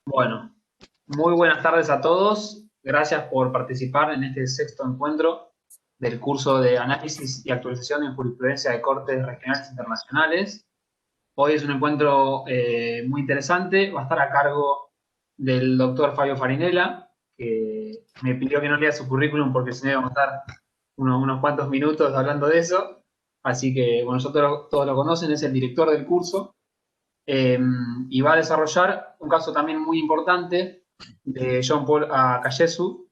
Bueno, muy buenas tardes a todos. Gracias por participar en este sexto encuentro del curso de Análisis y Actualización en Jurisprudencia de Cortes Regionales Internacionales. Hoy es un encuentro muy interesante. Va a estar a cargo del doctor Fabio Farinella, que me pidió que no lea su currículum porque si no íbamos a estar unos cuantos minutos hablando de eso. Así que, bueno, todos lo conocen, es el director del curso eh, y va a desarrollar un caso también muy importante de John Paul a Cayesu,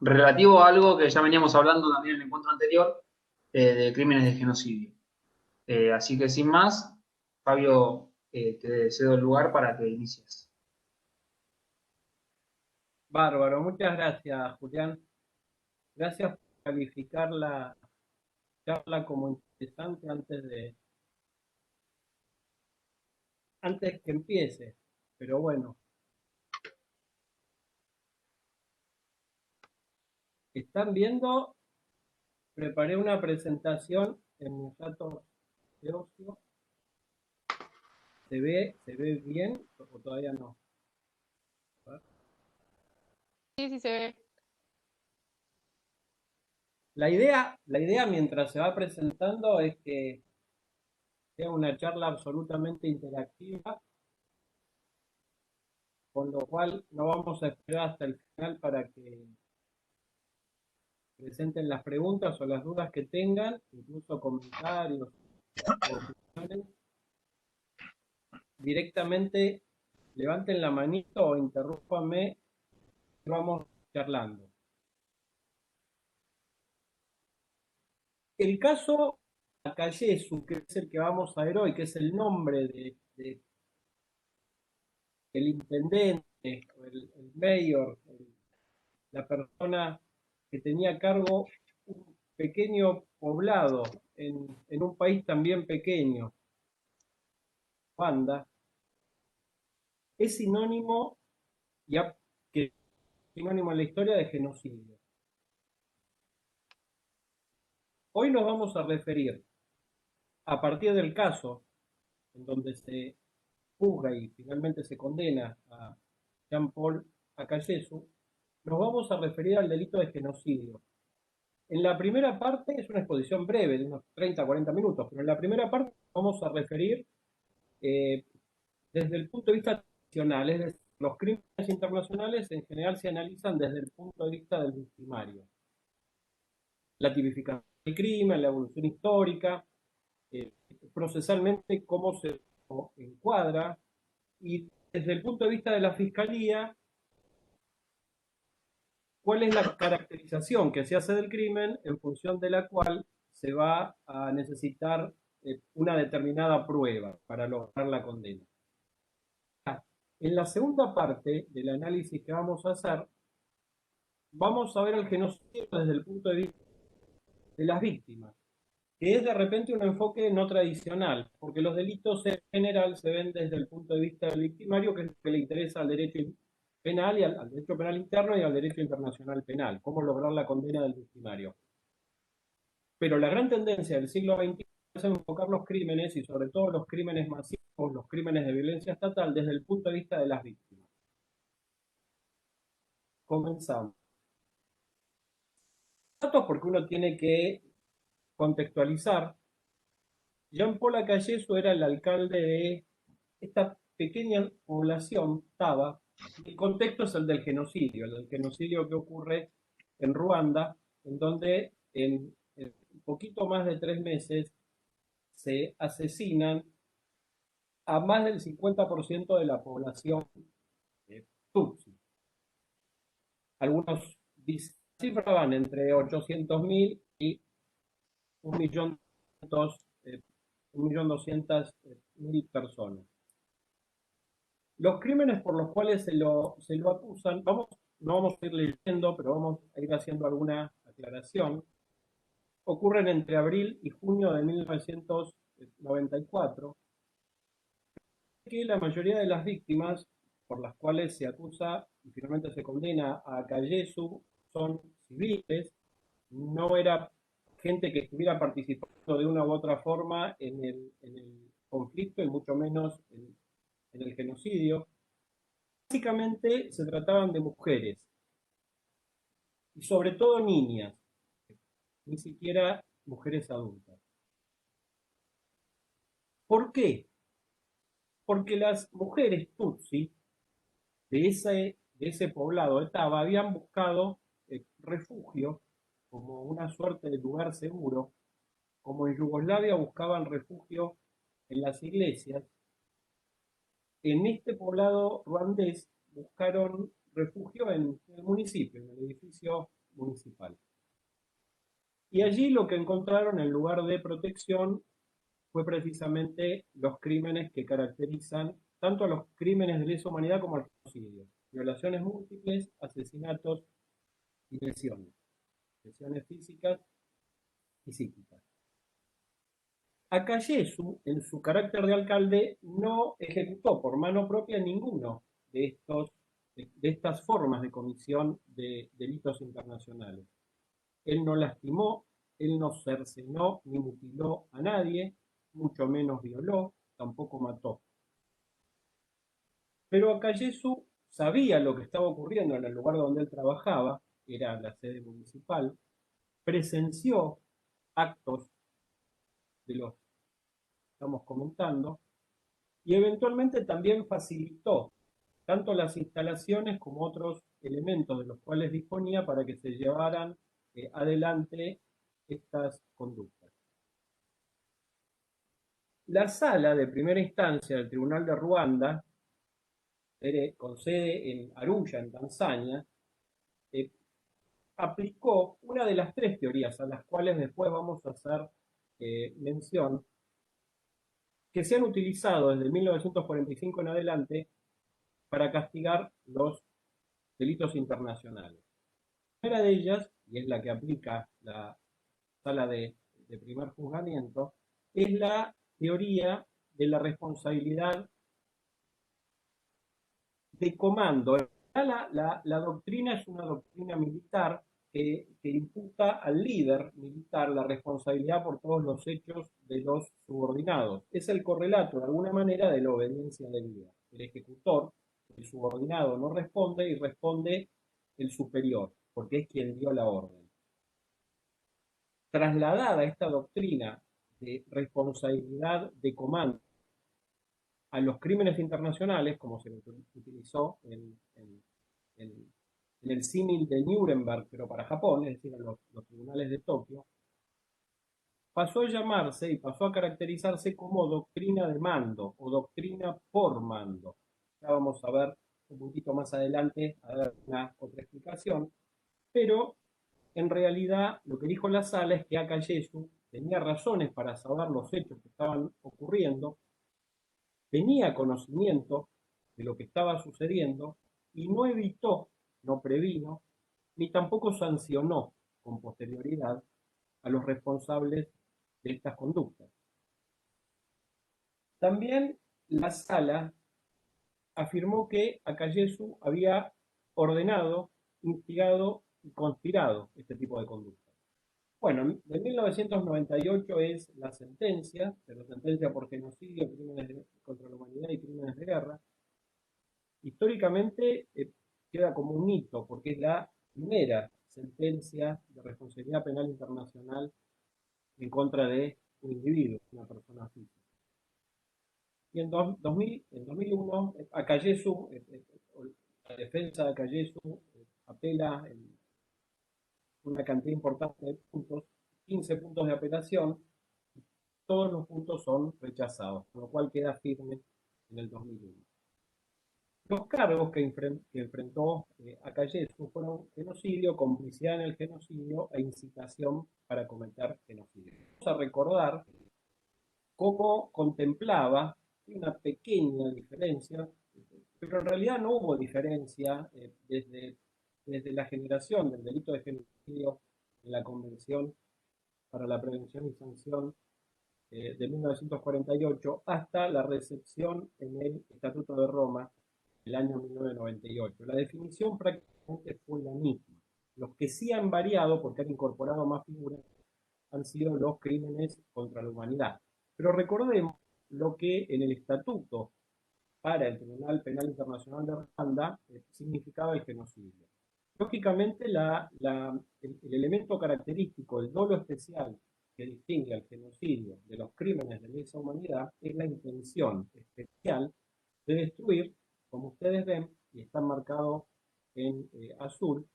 relativo a algo que ya veníamos hablando también en el encuentro anterior, de crímenes de genocidio. Así que sin más, Fabio, te cedo el lugar para que inicies. Bárbaro, muchas gracias, Julián. Gracias por calificar la charla como interesante antes que empiece. Pero bueno, están viendo, preparé una presentación en mis datos de ocio. ¿Se ve bien o todavía no? A ver. Sí, sí se ve. La idea mientras se va presentando es que sea una charla absolutamente interactiva, con lo cual no vamos a esperar hasta el final para que presenten las preguntas o las dudas que tengan, incluso comentarios o opiniones. Directamente levanten la manito o interrúmpanme, vamos charlando. El caso Akayesu, que es el que vamos a ver hoy, que es el nombre del intendente, el mayor, la persona que tenía a cargo un pequeño poblado en un país también pequeño, Ruanda, es sinónimo, ya que es sinónimo en la historia de genocidio. Hoy nos vamos a referir, a partir del caso en donde se juzga y finalmente se condena a Jean Paul Akayesu, nos vamos a referir al delito de genocidio. En la primera parte es una exposición breve, de unos 30-40 minutos, pero en la primera parte vamos a referir eh, desde el punto de vista tradicional, es decir, los crímenes internacionales en general se analizan desde el punto de vista del victimario. La tipificación del crimen, la evolución histórica, procesalmente cómo se encuadra y desde el punto de vista de la fiscalía, cuál es la caracterización que se hace del crimen en función de la cual se va a necesitar una determinada prueba para lograr la condena. En la segunda parte del análisis que vamos a hacer, vamos a ver el genocidio desde el punto de vista de las víctimas, que es de repente un enfoque no tradicional, porque los delitos en general se ven desde el punto de vista del victimario, que es lo que le interesa al derecho penal y al derecho penal interno y al derecho internacional penal, cómo lograr la condena del victimario. Pero la gran tendencia del siglo XXI es enfocar los crímenes y sobre todo los crímenes masivos, los crímenes de violencia estatal, desde el punto de vista de las víctimas. Comenzamos. Datos porque uno tiene que contextualizar. Jean Paul Akayesu era el alcalde de esta pequeña población, Taba. El contexto es el del genocidio que ocurre en Ruanda, en donde en un poquito más de 3 meses se asesinan a más del 50% de la población tutsi. Algunos cifraban entre 800.000 y 1.200.000 personas. Los crímenes por los cuales se lo acusan, no vamos a ir leyendo, pero vamos a ir haciendo alguna aclaración, ocurren entre abril y junio de 1994, que la mayoría de las víctimas por las cuales se acusa y finalmente se condena a Akayesu son civiles, no era gente que estuviera participando de una u otra forma en el conflicto y mucho menos en el genocidio. Básicamente se trataban de mujeres, y sobre todo niñas, ni siquiera mujeres adultas. ¿Por qué? Porque las mujeres Tutsi de ese poblado de Taba habían buscado refugio como una suerte de lugar seguro, como en Yugoslavia buscaban refugio en las iglesias. En este poblado ruandés buscaron refugio en el municipio, en el edificio municipal. Y allí lo que encontraron en lugar de protección fue precisamente los crímenes que caracterizan tanto a los crímenes de lesa humanidad como al genocidio. Violaciones múltiples, asesinatos y lesiones. Lesiones físicas y psíquicas. Akayesu, en su carácter de alcalde, no ejecutó por mano propia ninguno de estas formas de comisión de delitos internacionales. Él no lastimó, él no cercenó ni mutiló a nadie, mucho menos violó, tampoco mató. Pero Akayesu sabía lo que estaba ocurriendo en el lugar donde él trabajaba, era la sede municipal, presenció actos de los que estamos comentando y eventualmente también facilitó tanto las instalaciones como otros elementos de los cuales disponía para que se llevaran adelante estas conductas. La sala de primera instancia del Tribunal de Ruanda, con sede en Arusha, en Tanzania, aplicó una de las tres teorías a las cuales después vamos a hacer mención, que se han utilizado desde 1945 en adelante para castigar los delitos internacionales. La primera de ellas, y es la que aplica la sala de primer juzgamiento, es la teoría de la responsabilidad de comando. La doctrina es una doctrina militar que imputa al líder militar la responsabilidad por todos los hechos de los subordinados. Es el correlato, de alguna manera, de la obediencia del líder. El ejecutor, el subordinado, no responde y responde el superior, porque es quien dio la orden. Trasladada esta doctrina de responsabilidad de comando a los crímenes internacionales, como se utilizó en el símil de Nuremberg, pero para Japón, es decir, en los tribunales de Tokio, pasó a llamarse y pasó a caracterizarse como doctrina de mando o doctrina por mando. Ya vamos a ver un poquito más adelante, a dar una otra explicación, pero en realidad lo que dijo la sala es que Akayesu tenía razones para saber los hechos que estaban ocurriendo, tenía conocimiento de lo que estaba sucediendo y no evitó, no previno, ni tampoco sancionó con posterioridad a los responsables de estas conductas. También la sala afirmó que Akayesu había ordenado, instigado y conspirado este tipo de conductas. Bueno, de 1998 es la sentencia, pero sentencia por genocidio, crímenes contra la humanidad y crímenes de guerra. Históricamente queda como un hito, porque es la primera sentencia de responsabilidad penal internacional en contra de un individuo, una persona física. Y en 2001, Akayesu, la defensa de Akayesu apela en una cantidad importante de puntos, 15 puntos de apelación, todos los puntos son rechazados, con lo cual queda firme en el 2001. Los cargos que enfrentó Akayesu fueron genocidio, complicidad en el genocidio e incitación para cometer genocidio. Vamos a recordar cómo contemplaba una pequeña diferencia, pero en realidad no hubo diferencia desde la generación del delito de genocidio en la Convención para la Prevención y Sanción de 1948 hasta la recepción en el Estatuto de Roma del año 1998. La definición prácticamente fue la misma. Los que sí han variado, porque han incorporado más figuras, han sido los crímenes contra la humanidad. Pero recordemos lo que en el Estatuto para el Tribunal Penal Internacional de Ruanda significaba el genocidio. Lógicamente, el elemento característico, el dolo especial que distingue al genocidio de los crímenes de lesa humanidad es la intención especial de destruir, como ustedes ven, y está marcado en azul,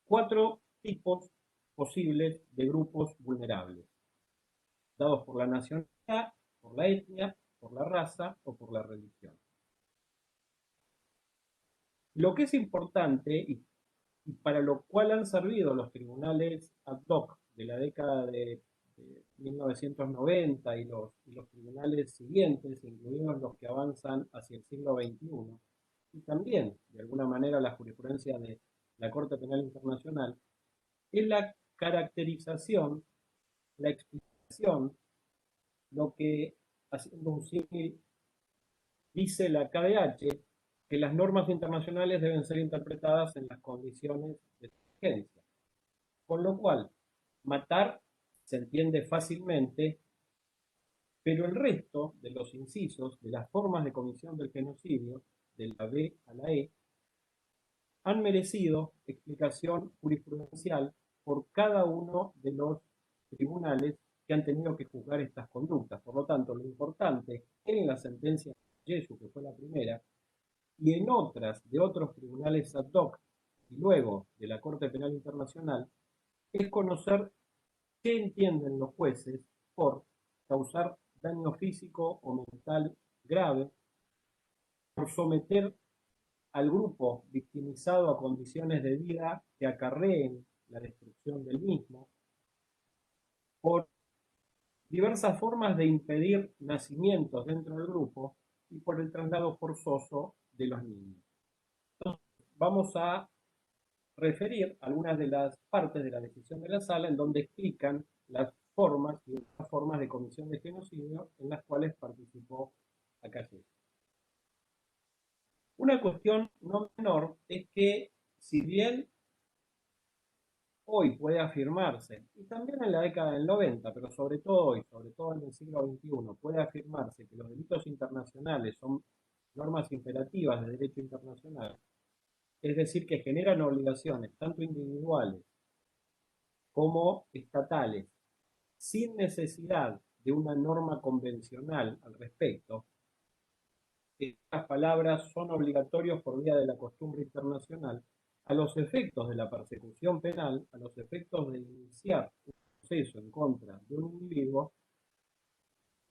4 tipos posibles de grupos vulnerables, dados por la nacionalidad, por la etnia, por la raza o por la religión. Lo que es importante, y para lo cual han servido los tribunales ad hoc de la década de 1990 y los tribunales siguientes, incluidos los que avanzan hacia el siglo XXI, y también, de alguna manera, la jurisprudencia de la Corte Penal Internacional, es la caracterización, la explicación, lo que, haciendo un símil, dice la KDH, que las normas internacionales deben ser interpretadas en las condiciones de urgencia. Con lo cual, matar se entiende fácilmente, pero el resto de los incisos, de las formas de comisión del genocidio, de la B a la E, han merecido explicación jurisprudencial por cada uno de los tribunales que han tenido que juzgar estas conductas. Por lo tanto, lo importante en la sentencia de Yesu, que fue la primera, y en otras de otros tribunales ad hoc y luego de la Corte Penal Internacional, es conocer qué entienden los jueces por causar daño físico o mental grave, por someter al grupo victimizado a condiciones de vida que acarreen la destrucción del mismo, por diversas formas de impedir nacimientos dentro del grupo y por el traslado forzoso de los niños. Entonces, vamos a referir algunas de las partes de la decisión de la sala en donde explican las formas y otras formas de comisión de genocidio en las cuales participó Akayesi. Una cuestión no menor es que, si bien hoy puede afirmarse, y también en la década del 90, pero sobre todo hoy, sobre todo en el siglo XXI, puede afirmarse que los delitos internacionales son normas imperativas de derecho internacional, es decir, que generan obligaciones tanto individuales como estatales, sin necesidad de una norma convencional al respecto. Estas palabras son obligatorios por vía de la costumbre internacional a los efectos de la persecución penal, a los efectos de iniciar un proceso en contra de un individuo.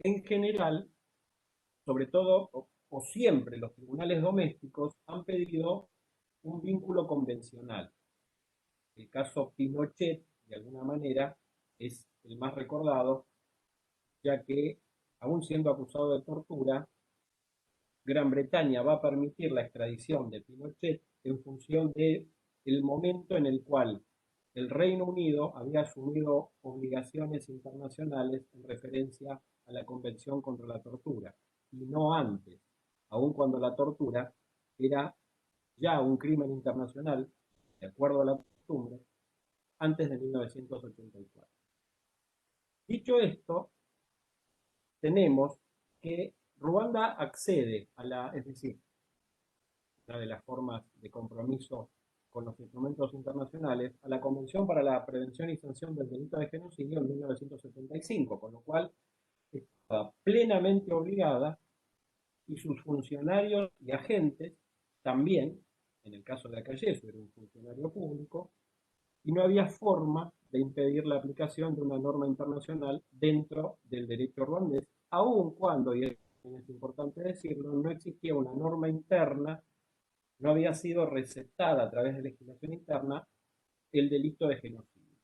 En general, sobre todo o siempre, los tribunales domésticos han pedido un vínculo convencional. El caso Pinochet, de alguna manera, es el más recordado, ya que, aún siendo acusado de tortura, Gran Bretaña va a permitir la extradición de Pinochet en función del momento en el cual el Reino Unido había asumido obligaciones internacionales en referencia a la Convención contra la Tortura, y no antes, aun cuando la tortura era ya un crimen internacional, de acuerdo a la costumbre, antes de 1984. Dicho esto, tenemos que Ruanda accede es decir, una de las formas de compromiso con los instrumentos internacionales, a la Convención para la Prevención y Sanción del Delito de Genocidio en 1975, con lo cual estaba plenamente obligada, y sus funcionarios y agentes también, en el caso de Akayesi era un funcionario público, y no había forma de impedir la aplicación de una norma internacional dentro del derecho ruandés, aun cuando, y es importante decirlo, no existía una norma interna, no había sido receptada a través de legislación interna el delito de genocidio.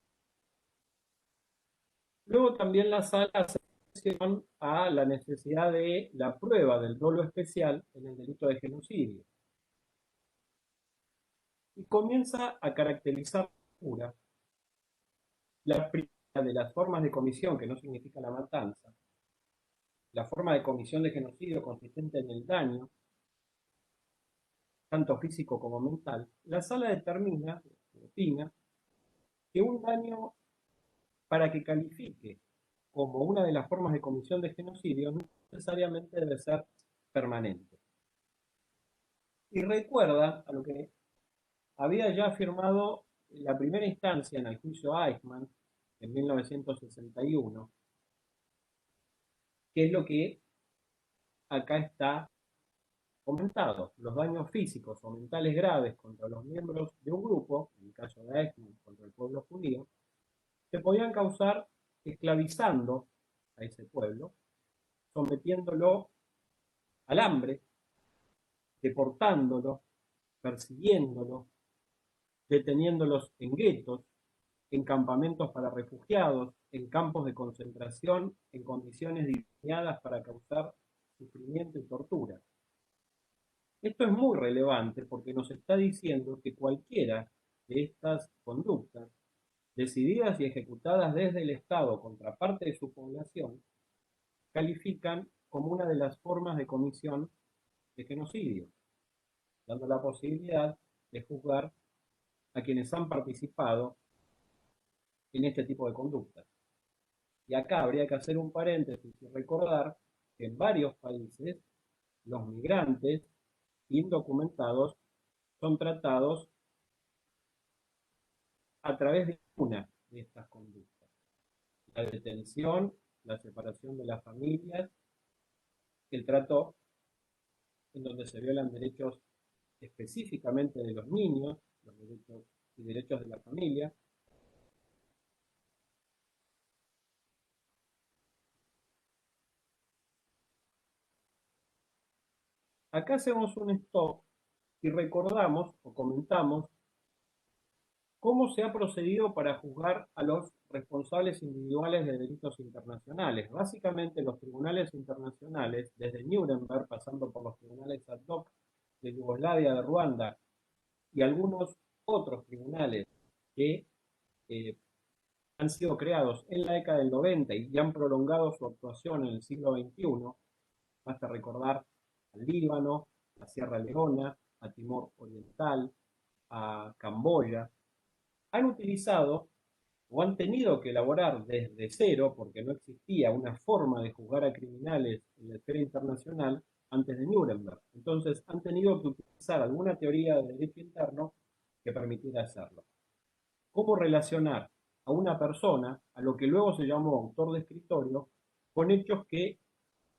Luego también la sala hace mención a la necesidad de la prueba del dolo especial en el delito de genocidio. Y comienza a caracterizar la primera de las formas de comisión, que no significa la matanza, la forma de comisión de genocidio consistente en el daño, tanto físico como mental. La sala determina, opina, que un daño, para que califique como una de las formas de comisión de genocidio, no necesariamente debe ser permanente. y recuerda a lo que había ya afirmado la primera instancia en el juicio Eichmann en 1961, que es lo que acá está comentado. Los daños físicos o mentales graves contra los miembros de un grupo, en el caso de Eichmann contra el pueblo judío, se podían causar esclavizando a ese pueblo, sometiéndolo al hambre, deportándolo, persiguiéndolo, deteniéndolos en guetos, en campamentos para refugiados, en campos de concentración, en condiciones diseñadas para causar sufrimiento y tortura. Esto es muy relevante porque nos está diciendo que cualquiera de estas conductas, decididas y ejecutadas desde el Estado contra parte de su población, califican como una de las formas de comisión de genocidio, dando la posibilidad de juzgar a quienes han participado en este tipo de conductas. Y acá habría que hacer un paréntesis y recordar que en varios países los migrantes indocumentados son tratados a través de una de estas conductas: la detención, la separación de las familias, el trato en donde se violan derechos específicamente de los niños, los derechos y derechos de la familia. Acá hacemos un stop y recordamos o comentamos cómo se ha procedido para juzgar a los responsables individuales de delitos internacionales. Básicamente los tribunales internacionales, desde Nuremberg, pasando por los tribunales ad hoc de Yugoslavia, de Ruanda y algunos otros tribunales que han sido creados en la década del 90 y han prolongado su actuación en el siglo XXI. Basta recordar al Líbano, a Sierra Leona, a Timor Oriental, a Camboya. Han utilizado o han tenido que elaborar desde cero, porque no existía una forma de juzgar a criminales en la esfera internacional antes de Nuremberg. Entonces han tenido que utilizar alguna teoría de derecho interno que permitiera hacerlo. ¿Cómo relacionar a una persona, a lo que luego se llamó autor de escritorio, con hechos que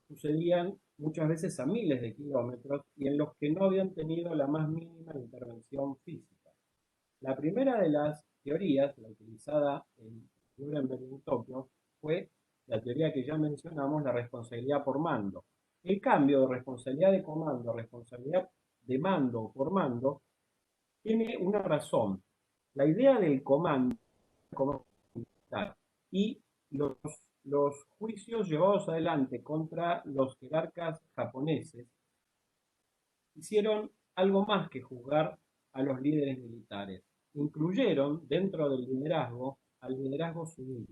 sucedían muchas veces a miles de kilómetros y en los que no habían tenido la más mínima intervención física? La primera de las teorías, la utilizada en Nuremberg y en Tokio, fue la teoría que ya mencionamos, la responsabilidad por mando. El cambio de responsabilidad de comando a responsabilidad de mando por mando tiene una razón. La idea del comando y los juicios llevados adelante contra los jerarcas japoneses hicieron algo más que juzgar a los líderes militares. Incluyeron dentro del liderazgo al liderazgo civil.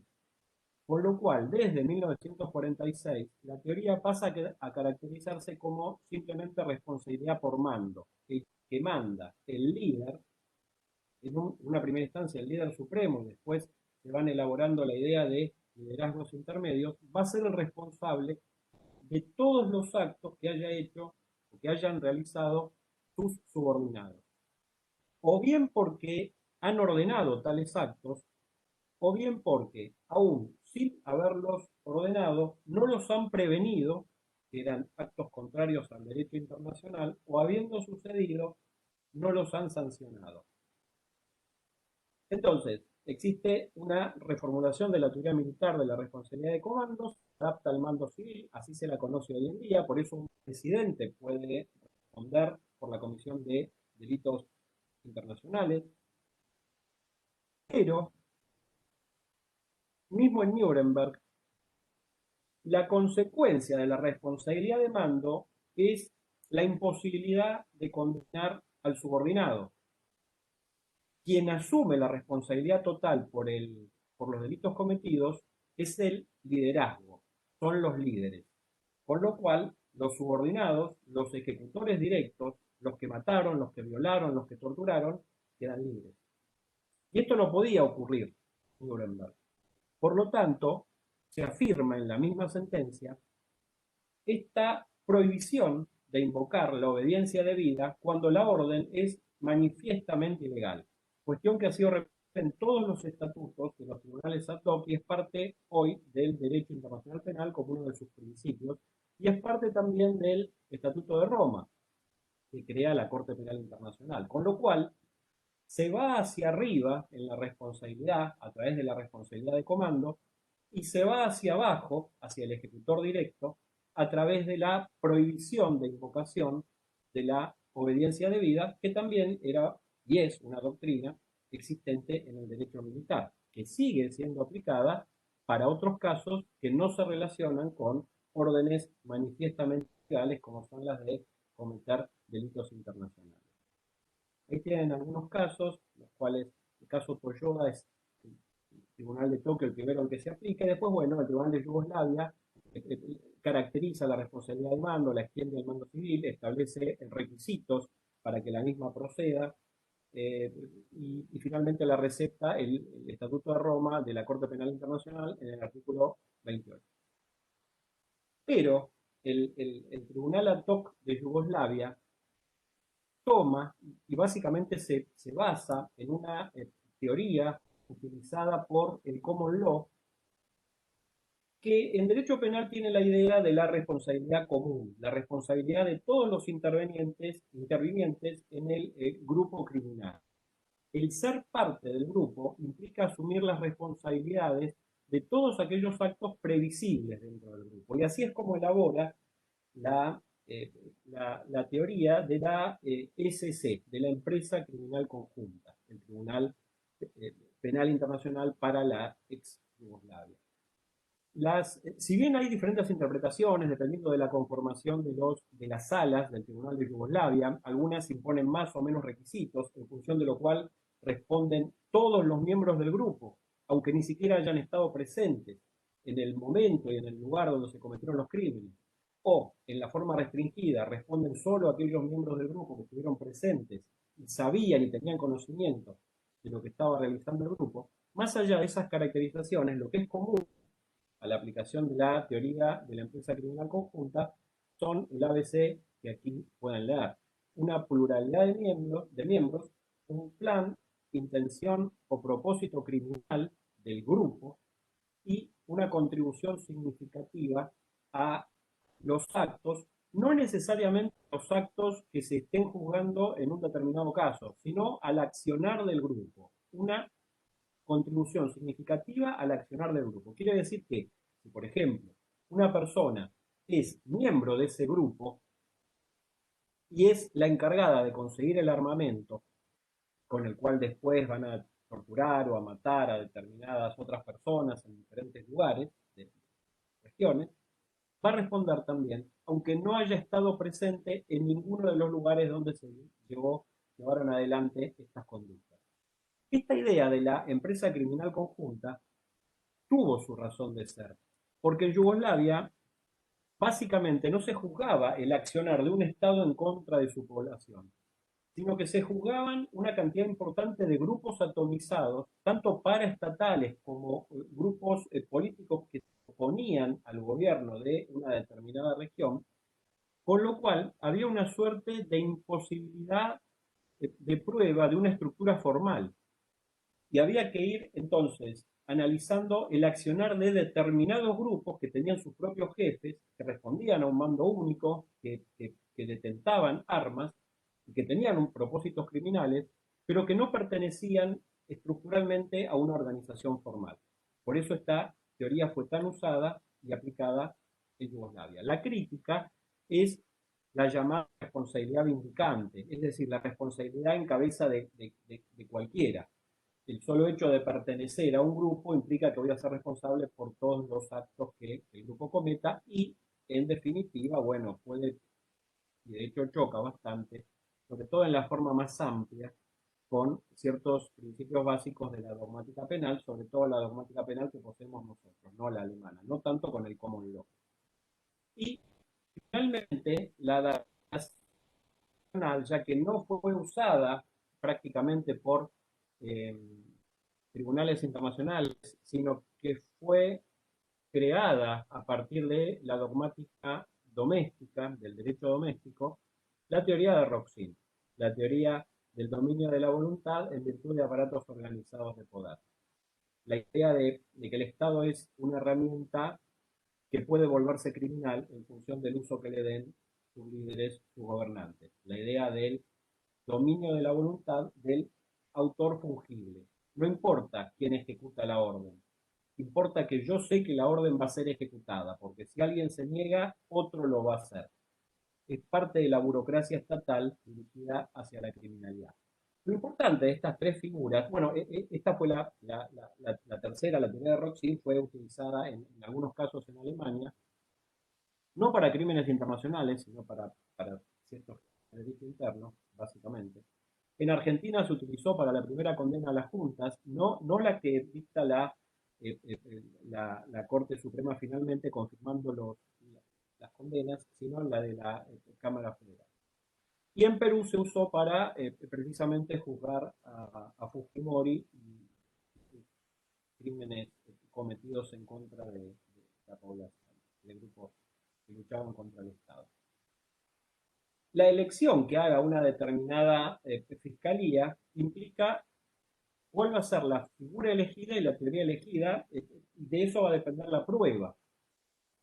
Con lo cual, desde 1946, la teoría pasa a caracterizarse como simplemente responsabilidad por mando. El que manda, el líder, en una primera instancia el líder supremo, después se van elaborando la idea de liderazgos intermedios, va a ser el responsable de todos los actos que haya hecho o que hayan realizado sus subordinados. O bien porque han ordenado tales actos, o bien porque, aún sin haberlos ordenado, no los han prevenido, que eran actos contrarios al derecho internacional, o habiendo sucedido, no los han sancionado. Entonces, existe una reformulación de la teoría militar de la responsabilidad de comandos, se adapta al mando civil, así se la conoce hoy en día, por eso un presidente puede responder por la comisión de delitos internacionales, pero mismo en Nuremberg, la consecuencia de la responsabilidad de mando es la imposibilidad de condenar al subordinado. Quien asume la responsabilidad total por los delitos cometidos es el liderazgo, son los líderes. Con lo cual, los subordinados, los ejecutores directos, los que mataron, los que violaron, los que torturaron, quedan libres. Y esto no podía ocurrir en Nuremberg. Por lo tanto, se afirma en la misma sentencia esta prohibición de invocar la obediencia debida cuando la orden es manifiestamente ilegal. Cuestión que ha sido repetida en todos los estatutos de los tribunales ad hoc y es parte hoy del derecho internacional penal como uno de sus principios y es parte también del Estatuto de Roma, que crea la Corte Penal Internacional. Con lo cual, se va hacia arriba en la responsabilidad a través de la responsabilidad de comando y se va hacia abajo, hacia el ejecutor directo, a través de la prohibición de invocación de la obediencia debida, que también era y es una doctrina existente en el derecho militar, que sigue siendo aplicada para otros casos que no se relacionan con órdenes manifiestamente legales como son las de cometer delitos internacionales. Ahí tienen algunos casos, los cuales el caso Toyoda es el Tribunal de Tokio el primero al que se aplica, y después, bueno, el Tribunal de Yugoslavia caracteriza la responsabilidad del mando, la extiende al mando civil, establece requisitos para que la misma proceda, y finalmente la recepta el Estatuto de Roma de la Corte Penal Internacional en el artículo 28. Pero el Tribunal ad hoc de Yugoslavia toma y básicamente se basa en una teoría utilizada por el Common Law, que en derecho penal tiene la idea de la responsabilidad común, la responsabilidad de todos los intervinientes en el grupo criminal. El ser parte del grupo implica asumir las responsabilidades de todos aquellos actos previsibles dentro del grupo. Y así es como elabora la teoría de la SC, de la Empresa Criminal Conjunta, el Tribunal Penal Internacional para la ex Yugoslavia. Si bien hay diferentes interpretaciones dependiendo de la conformación de las salas del Tribunal de Yugoslavia, algunas imponen más o menos requisitos, en función de lo cual responden todos los miembros del grupo, aunque ni siquiera hayan estado presentes en el momento y en el lugar donde se cometieron los crímenes. O, en la forma restringida, responden solo aquellos miembros del grupo que estuvieron presentes y sabían y tenían conocimiento de lo que estaba realizando el grupo. Más allá de esas caracterizaciones, lo que es común a la aplicación de la teoría de la empresa criminal conjunta son el ABC que aquí pueden leer. Una pluralidad de miembros, un plan, intención o propósito criminal del grupo y una contribución significativa a los actos, no necesariamente los actos que se estén juzgando en un determinado caso, sino al accionar del grupo. Una contribución significativa al accionar del grupo. Quiere decir que, si por ejemplo, una persona es miembro de ese grupo y es la encargada de conseguir el armamento con el cual después van a torturar o a matar a determinadas otras personas en diferentes lugares, de regiones, va a responder también, aunque no haya estado presente en ninguno de los lugares donde se llevaron adelante estas conductas. Esta idea de la empresa criminal conjunta tuvo su razón de ser, porque en Yugoslavia básicamente no se juzgaba el accionar de un Estado en contra de su población, sino que se juzgaban una cantidad importante de grupos atomizados, tanto paraestatales como grupos políticos que se oponían al gobierno de una determinada región, con lo cual había una suerte de imposibilidad de prueba de una estructura formal. Y había que ir entonces analizando el accionar de determinados grupos que tenían sus propios jefes, que respondían a un mando único, que detentaban armas y que tenían propósitos criminales, pero que no pertenecían estructuralmente a una organización formal. Por eso esta teoría fue tan usada y aplicada en Yugoslavia. La crítica es la llamada responsabilidad vindicante, es decir, la responsabilidad en cabeza de cualquiera. El solo hecho de pertenecer a un grupo implica que voy a ser responsable por todos los actos que el grupo cometa y, en definitiva, bueno, puede, y de hecho choca bastante, sobre todo en la forma más amplia, con ciertos principios básicos de la dogmática penal, sobre todo la dogmática penal que poseemos nosotros, no la alemana, no tanto con el common law. Y finalmente, la datación penal, ya que no fue usada prácticamente por tribunales internacionales, sino que fue creada a partir de la dogmática doméstica, del derecho doméstico, la teoría de Roxin, la teoría del dominio de la voluntad en virtud de aparatos organizados de poder. La idea de que el Estado es una herramienta que puede volverse criminal en función del uso que le den sus líderes, sus gobernantes. La idea del dominio de la voluntad del autor fungible. No importa quién ejecuta la orden, importa que yo sé que la orden va a ser ejecutada, porque si alguien se niega, otro lo va a hacer. Es parte de la burocracia estatal dirigida hacia la criminalidad. Lo importante de estas tres figuras, bueno, esta fue la tercera, la teoría de Roxin, fue utilizada en algunos casos en Alemania, no para crímenes internacionales, sino para ciertos delitos internos, básicamente. En Argentina se utilizó para la primera condena a las juntas, no la que dicta la Corte Suprema finalmente confirmando las condenas, sino la de la Cámara Federal. Y en Perú se usó para precisamente juzgar a Fujimori y crímenes cometidos en contra de la población, de grupos que luchaban contra el Estado. La elección que haga una determinada fiscalía implica cuál va a ser la figura elegida y la teoría elegida, y de eso va a depender la prueba.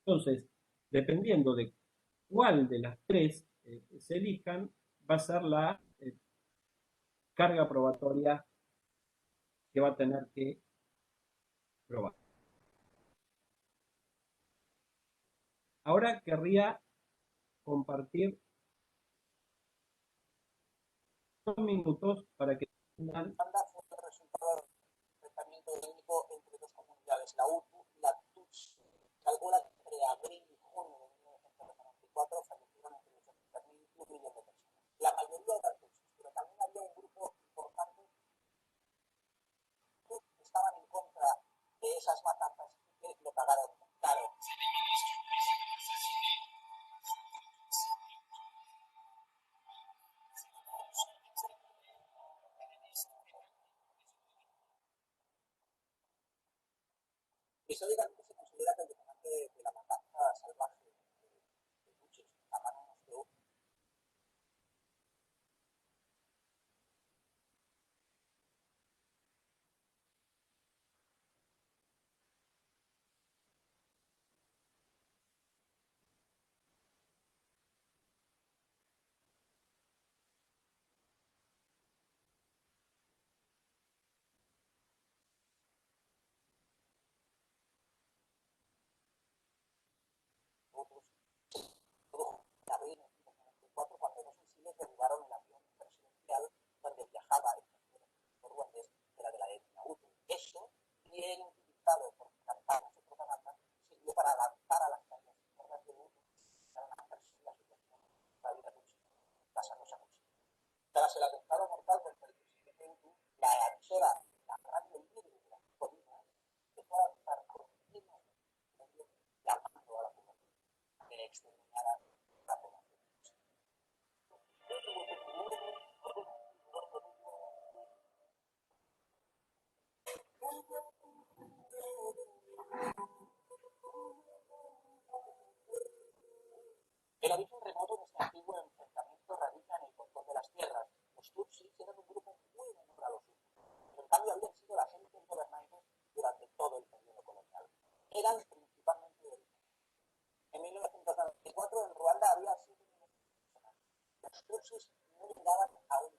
Entonces, dependiendo de cuál de las tres se elijan, va a ser la carga probatoria que va a tener que probar. Ahora querría compartir 2 minutos para que tengan fue el resultado del enfrentamiento bélico entre dos comunidades, la Hutu y la Tutsi. Calcula que entre abril y junio de 1994 fallecieron entre 800.000 y 1 millón de personas. La mayoría eran tutsis, pero también había un grupo importante que estaban en contra de esas matanzas y que lo pagaron caro. Históricamente se considera que el detonante de la matanza salvaje de tutsis a manos de Hutu produjo en abril de 1994 cuando dos misiles derribaron el avión presidencial donde viajaba el presidente Ruandes, que era de la etnia Hutu. Eso, bien utilizado por campañas de propaganda, sirvió para adaptar a las calles internas de Hutu para una perseguir la situación de la vida Tutsi, pasándose a Tutsi. Tras el atentado mortal contra el presidente Hutu, la emisora, la radio libre de las colinas, empezó a avanzar continuamente llamando a la población de exterminar a la población. El origen remoto de este antiguo enfrentamiento radica en el control de las tierras. Los tutsis eran un grupo muy menor a los hutus, pero en cambio habían sido las élites gobernantes durante todo el periodo colonial. Eran principalmente de origen. En 1994 en Ruanda había 7 millones de personas. Los tutsis no llegaban a un.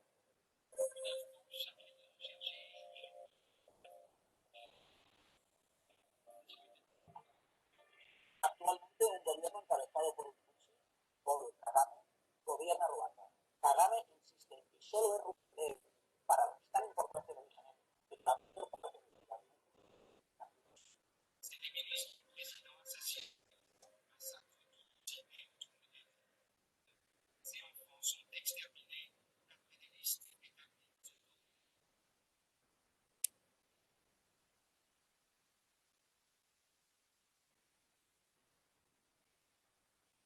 Actualmente un gobierno encabezado por un tutsi, Paul Kagame, gobierna Ruanda. Kagame insiste que solo es para restar importancia de origen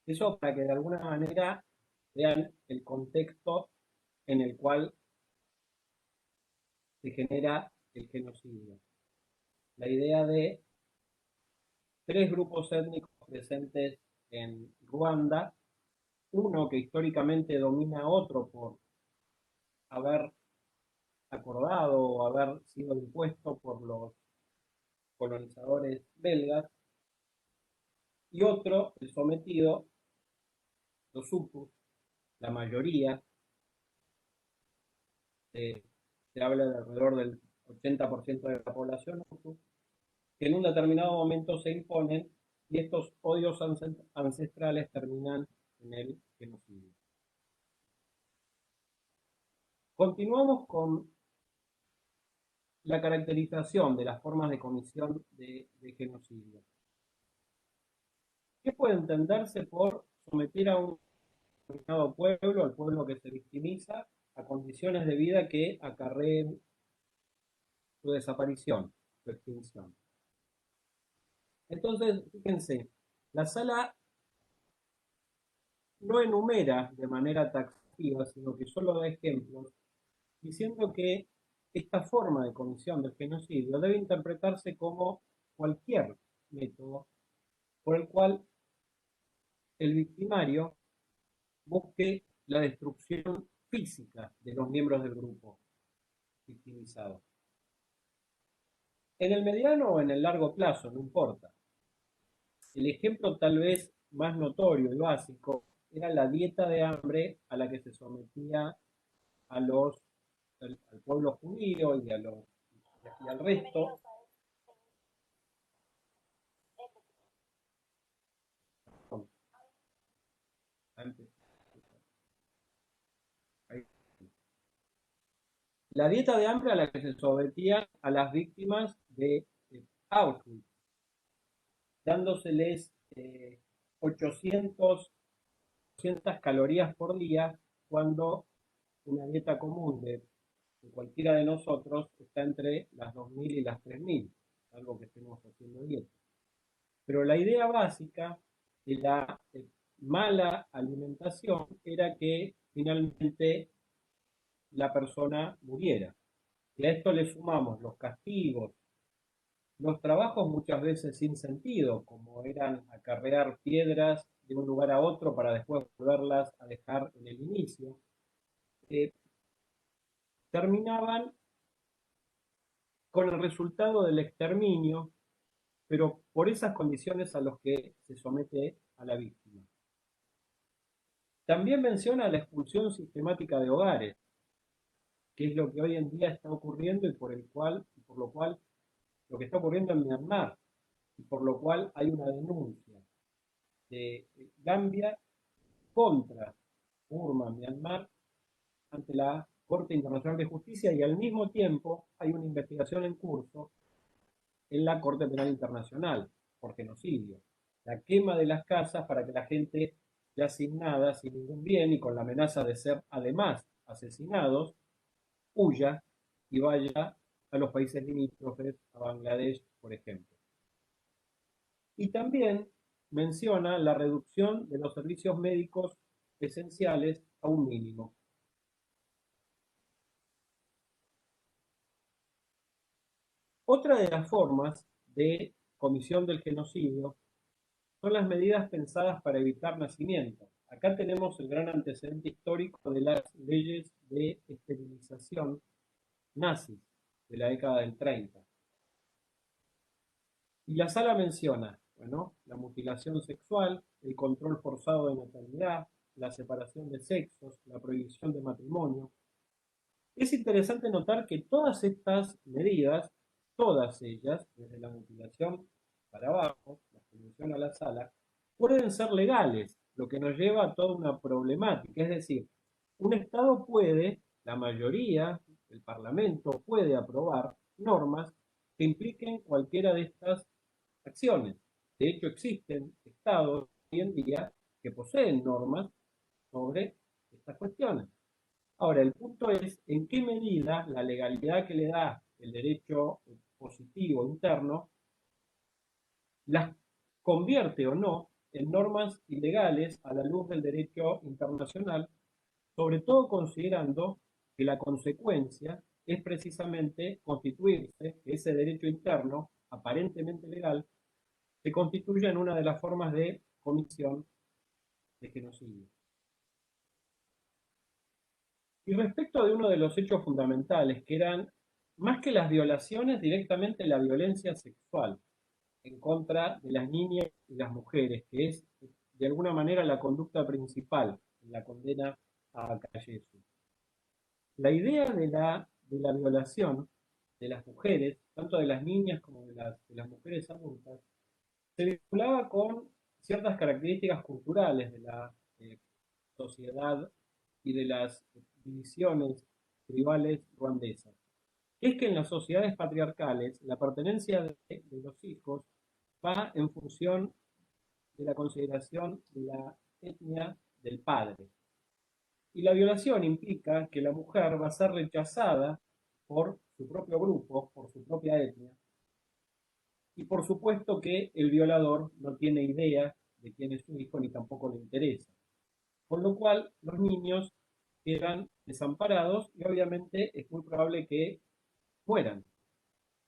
eso para que de alguna manera vean el contexto en el cual se genera el genocidio. La idea de 3 grupos étnicos presentes en Ruanda, uno que históricamente domina a otro por haber acordado o haber sido impuesto por los colonizadores belgas, y otro, el sometido, los Hutus, la mayoría, se habla de alrededor del 80% de la población Hutu, que en un determinado momento se imponen y estos odios ancestrales terminan en el genocidio. Continuamos con la caracterización de las formas de comisión de genocidio. ¿Qué puede entenderse por someter a un determinado pueblo, al pueblo que se victimiza, a condiciones de vida que acarreen su desaparición, su extinción? Entonces, fíjense, la sala no enumera de manera taxativa, sino que solo da ejemplos, diciendo que esta forma de comisión del genocidio debe interpretarse como cualquier método por el cual el victimario busque la destrucción física de los miembros del grupo victimizado. En el mediano o en el largo plazo, no importa. El ejemplo tal vez más notorio y básico era la dieta de hambre a la que se sometía al pueblo judío y al resto. La dieta de hambre a la que se sometía a las víctimas de Auschwitz, dándoseles 800 calorías por día, cuando una dieta común de cualquiera de nosotros está entre las 2000 y las 3000, algo que estemos haciendo dieta. Pero la idea básica de la mala alimentación era que finalmente la persona muriera. Y a esto le sumamos los castigos, los trabajos muchas veces sin sentido, como eran acarrear piedras de un lugar a otro para después volverlas a dejar en el inicio, terminaban con el resultado del exterminio, pero por esas condiciones a las que se somete a la víctima. También menciona la expulsión sistemática de hogares, que es lo que hoy en día está ocurriendo y por lo cual lo que está ocurriendo en Myanmar, y por lo cual hay una denuncia de Gambia contra Burma, Myanmar, ante la Corte Internacional de Justicia, y al mismo tiempo hay una investigación en curso en la Corte Penal Internacional por genocidio. La quema de las casas para que la gente ya sin nada, sin ningún bien y con la amenaza de ser además asesinados, huya y vaya a los países limítrofes, a Bangladesh, por ejemplo. Y también menciona la reducción de los servicios médicos esenciales a un mínimo. Otra de las formas de comisión del genocidio son las medidas pensadas para evitar nacimientos. Acá tenemos el gran antecedente histórico de las leyes de esterilización nazis de la década del 30. Y la sala menciona, la mutilación sexual, el control forzado de natalidad, la separación de sexos, la prohibición de matrimonio. Es interesante notar que todas estas medidas, todas ellas, desde la mutilación para abajo, la que menciona la sala, pueden ser legales, lo que nos lleva a toda una problemática. Es decir, un Estado puede, la mayoría, el Parlamento puede aprobar normas que impliquen cualquiera de estas acciones. De hecho, existen estados hoy en día que poseen normas sobre estas cuestiones. Ahora, el punto es en qué medida la legalidad que le da el derecho positivo interno las convierte o no en normas ilegales a la luz del derecho internacional, sobre todo considerando que la consecuencia es precisamente constituirse, que ese derecho interno, aparentemente legal, se constituya en una de las formas de comisión de genocidio. Y respecto de uno de los hechos fundamentales, que eran, más que las violaciones, directamente la violencia sexual en contra de las niñas y las mujeres, que es de alguna manera la conducta principal en la condena a Cayesu. La idea de la violación de las mujeres, tanto de las niñas como de las mujeres adultas, se vinculaba con ciertas características culturales de la sociedad y de las divisiones tribales ruandesas. Es que en las sociedades patriarcales la pertenencia de los hijos va en función de la consideración de la etnia del padre. Y la violación implica que la mujer va a ser rechazada por su propio grupo, por su propia etnia, y por supuesto que el violador no tiene idea de quién es su hijo ni tampoco le interesa. Con lo cual los niños quedan desamparados y obviamente es muy probable que mueran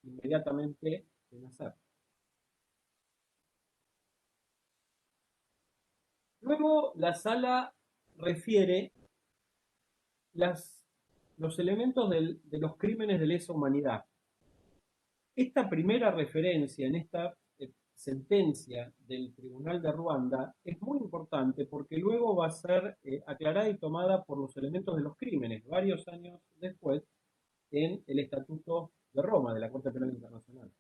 inmediatamente de nacer. Luego la sala refiere los elementos de los crímenes de lesa humanidad. Esta primera referencia en esta sentencia del Tribunal de Ruanda es muy importante porque luego va a ser aclarada y tomada por los elementos de los crímenes varios años después en el Estatuto de Roma de la Corte Penal Internacional.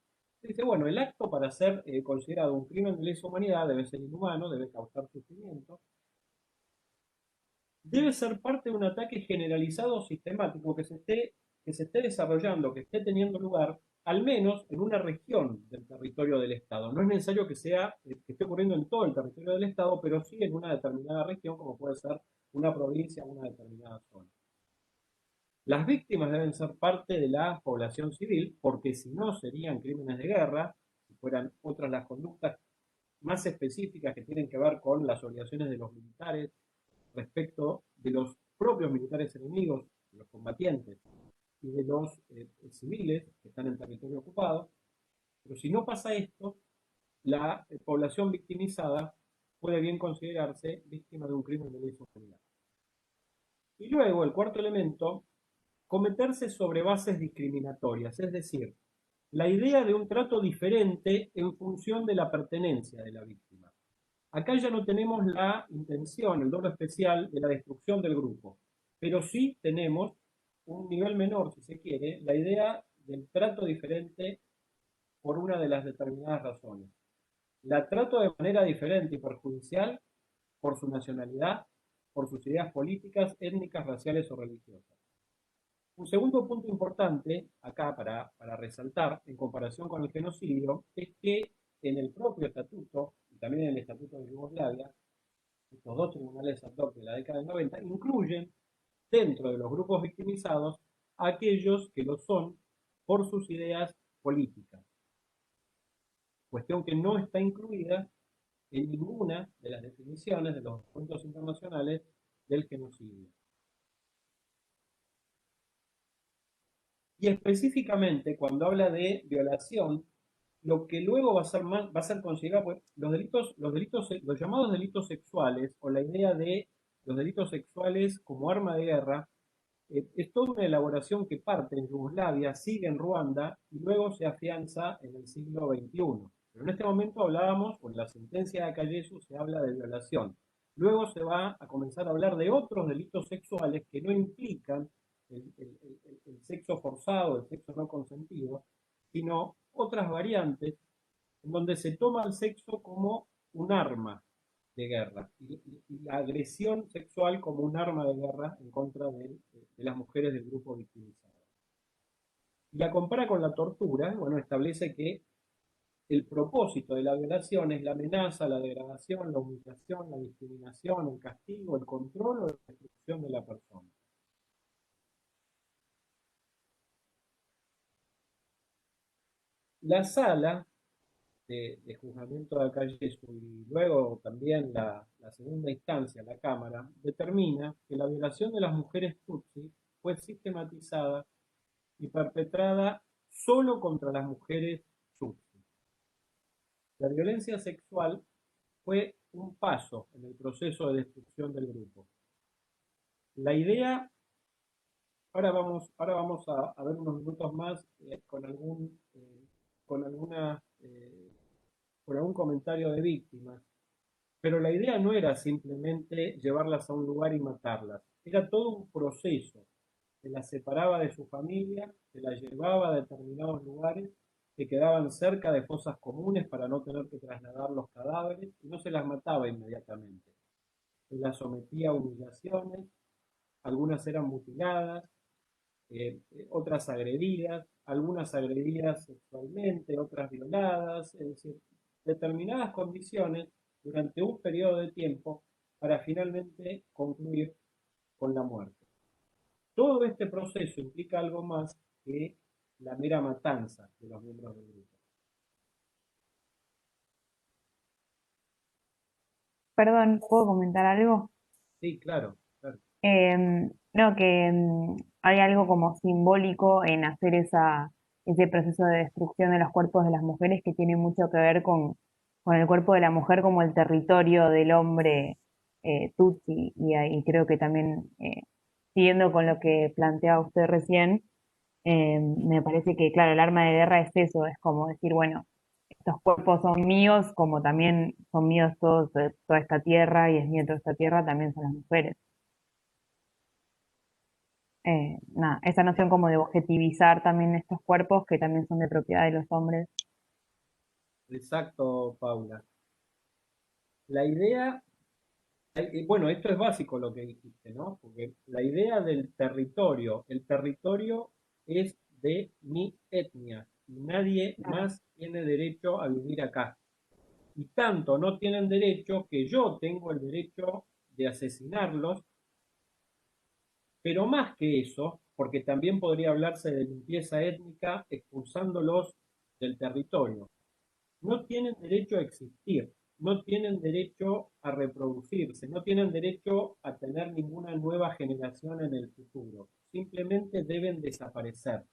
Dice, bueno, el acto para ser considerado un crimen de lesa humanidad debe ser inhumano, debe causar sufrimiento, debe ser parte de un ataque generalizado o sistemático que se esté desarrollando, que esté teniendo lugar, al menos en una región del territorio del Estado. No es necesario que que esté ocurriendo en todo el territorio del Estado, pero sí en una determinada región, como puede ser una provincia o una determinada zona. Las víctimas deben ser parte de la población civil, porque si no serían crímenes de guerra, si fueran otras las conductas más específicas que tienen que ver con las obligaciones de los militares respecto de los propios militares enemigos, de los combatientes y de los civiles que están en territorio ocupado. Pero si no pasa esto, la población victimizada puede bien considerarse víctima de un crimen de lesa humanidad. Y luego, el cuarto elemento, cometerse sobre bases discriminatorias, es decir, la idea de un trato diferente en función de la pertenencia de la víctima. Acá ya no tenemos la intención, el doble especial de la destrucción del grupo, pero sí tenemos un nivel menor, si se quiere, la idea del trato diferente por una de las determinadas razones. La trato de manera diferente y perjudicial por su nacionalidad, por sus ideas políticas, étnicas, raciales o religiosas. Un segundo punto importante acá para resaltar en comparación con el genocidio es que en el propio estatuto y también en el estatuto de Yugoslavia, estos dos tribunales ad hoc de la década del 90 incluyen dentro de los grupos victimizados a aquellos que lo son por sus ideas políticas, cuestión que no está incluida en ninguna de las definiciones de los documentos internacionales del genocidio. Y específicamente cuando habla de violación, lo que luego va a ser considerado, pues, los llamados delitos sexuales, o la idea de los delitos sexuales como arma de guerra, es toda una elaboración que parte en Yugoslavia, sigue en Ruanda y luego se afianza en el siglo XXI. Pero en este momento hablábamos, con la sentencia de Cayesu se habla de violación. Luego se va a comenzar a hablar de otros delitos sexuales que no implican el sexo forzado, el sexo no consentido, sino otras variantes en donde se toma el sexo como un arma de guerra y la agresión sexual como un arma de guerra en contra de las mujeres del grupo victimizado. Y la compara con la tortura, bueno, establece que el propósito de la violación es la amenaza, la degradación, la humillación, la discriminación, el castigo, el control o la destrucción de la persona. La sala de juzgamiento de Acayesu y luego también la segunda instancia, la Cámara, determina que la violación de las mujeres Tutsi fue sistematizada y perpetrada solo contra las mujeres Tutsi. La violencia sexual fue un paso en el proceso de destrucción del grupo. La idea, ahora vamos a ver unos minutos más con alguna, con algún comentario de víctimas, pero la idea no era simplemente llevarlas a un lugar y matarlas, era todo un proceso que las separaba de su familia, que las llevaba a determinados lugares que quedaban cerca de fosas comunes para no tener que trasladar los cadáveres, y no se las mataba inmediatamente. Se las sometía a humillaciones, algunas eran mutiladas, otras algunas agredidas sexualmente, otras violadas, es decir, determinadas condiciones durante un periodo de tiempo para finalmente concluir con la muerte. Todo este proceso implica algo más que la mera matanza de los miembros del grupo. Perdón, ¿puedo comentar algo? Sí, claro, claro. No, que hay algo como simbólico en hacer ese proceso de destrucción de los cuerpos de las mujeres que tiene mucho que ver con el cuerpo de la mujer como el territorio del hombre Tutsi. Y ahí creo que también, siguiendo con lo que planteaba usted recién, me parece que, claro, el arma de guerra es eso, es como decir, bueno, estos cuerpos son míos, como también son míos toda esta tierra y es mío toda esta tierra, también son las mujeres. Nada, esa noción como de objetivizar también estos cuerpos que también son de propiedad de los hombres. Exacto, Paula. La idea, bueno, esto es básico lo que dijiste, ¿no? Porque la idea del territorio, el territorio es de mi etnia y nadie más tiene derecho a vivir acá. Y tanto no tienen derecho que yo tengo el derecho de asesinarlos, pero más que eso, porque también podría hablarse de limpieza étnica expulsándolos del territorio. No tienen derecho a existir, no tienen derecho a reproducirse, no tienen derecho a tener ninguna nueva generación en el futuro. Simplemente deben desaparecer.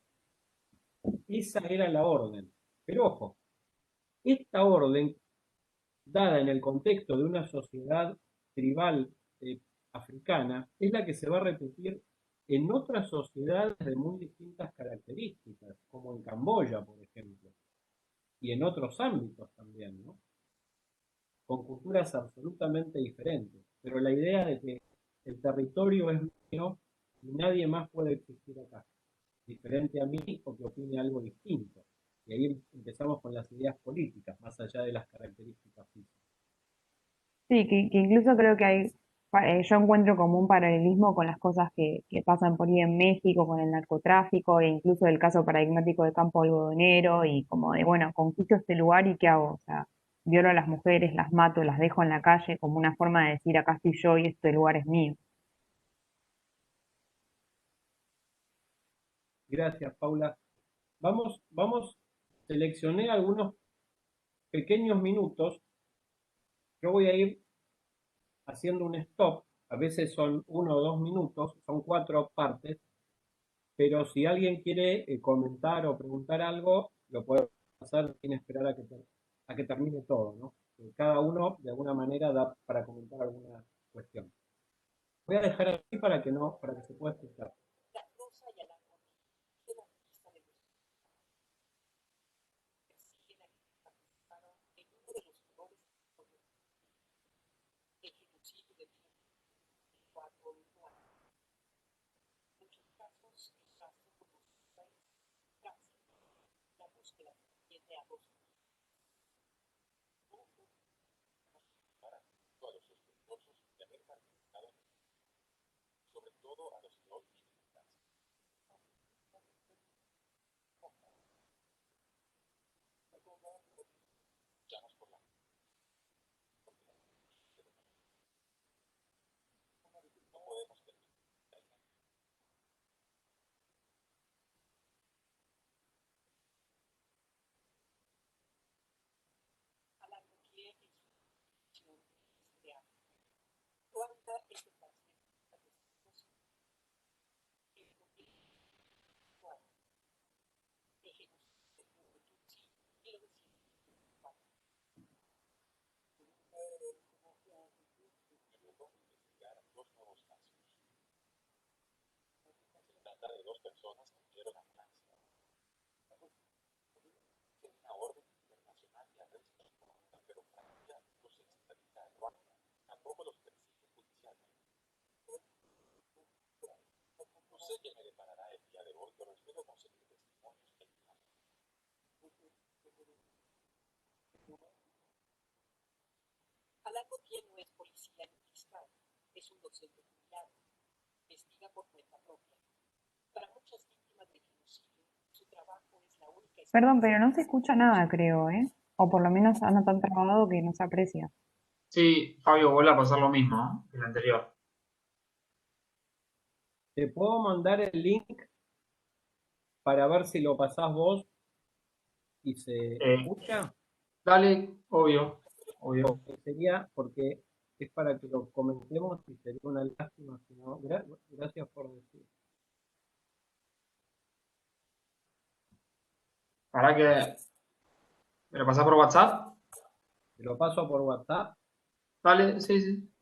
Esa era la orden. Pero ojo, esta orden, dada en el contexto de una sociedad tribal africana, es la que se va a repetir en otras sociedades de muy distintas características, como en Camboya, por ejemplo, y en otros ámbitos también, ¿no? Con culturas absolutamente diferentes. Pero la idea de que el territorio es mío y nadie más puede existir acá, diferente a mí o que opine algo distinto. Y ahí empezamos con las ideas políticas, más allá de las características físicas. Sí, que incluso creo que yo encuentro como un paralelismo con las cosas que pasan por ahí en México, con el narcotráfico, e incluso el caso paradigmático de Campo Algodonero, y como de, bueno, conquisto este lugar y ¿qué hago? O sea, violo a las mujeres, las mato, las dejo en la calle como una forma de decir, acá estoy yo y este lugar es mío. Gracias, Paula. Seleccioné algunos pequeños minutos. Yo voy a ir haciendo un stop, a veces son 1 o 2 minutos, son 4 partes, pero si alguien quiere comentar o preguntar algo, lo puede hacer sin esperar a que termine todo, ¿no? Cada uno de alguna manera da para comentar alguna cuestión. Voy a dejar aquí para que se pueda escuchar. Alango no es policía ni fiscal, es un docente jubilado. Investiga por cuenta propia. Para muchas víctimas de genocidio, su trabajo es la única Perdón, pero no se escucha nada, creo, ¿eh? O por lo menos anda tan trabado que no se aprecia. Sí, Fabio, vuelve a pasar lo mismo, ¿no?, que el anterior. Te puedo mandar el link para ver si lo pasás vos y se escucha. Dale, obvio, obvio. Sería porque es para que lo comentemos y sería una lástima si no. Gracias por decir. ¿Para que me lo pasás por WhatsApp? Te lo paso por WhatsApp. Dale, sí, sí.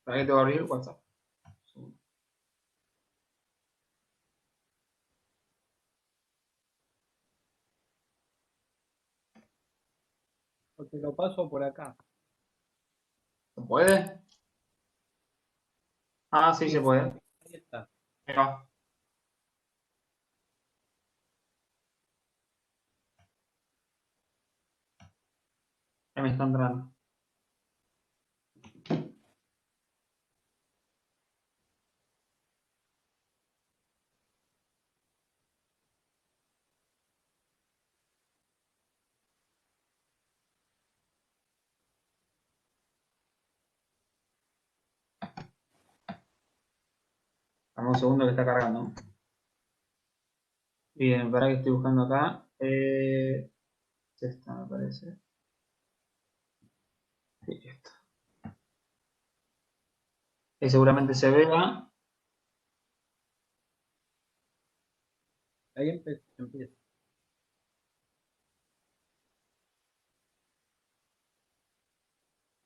¿Para que te voy a abrir WhatsApp? O te lo paso por acá. ¿Se puede? Ah, sí, se puede. Ahí está. Ahí va. Ahí me está entrando. Dame un segundo que está cargando. Bien, para que estoy buscando acá. Es esta, me parece. Sí, esta. Que seguramente se vea. Ahí empieza.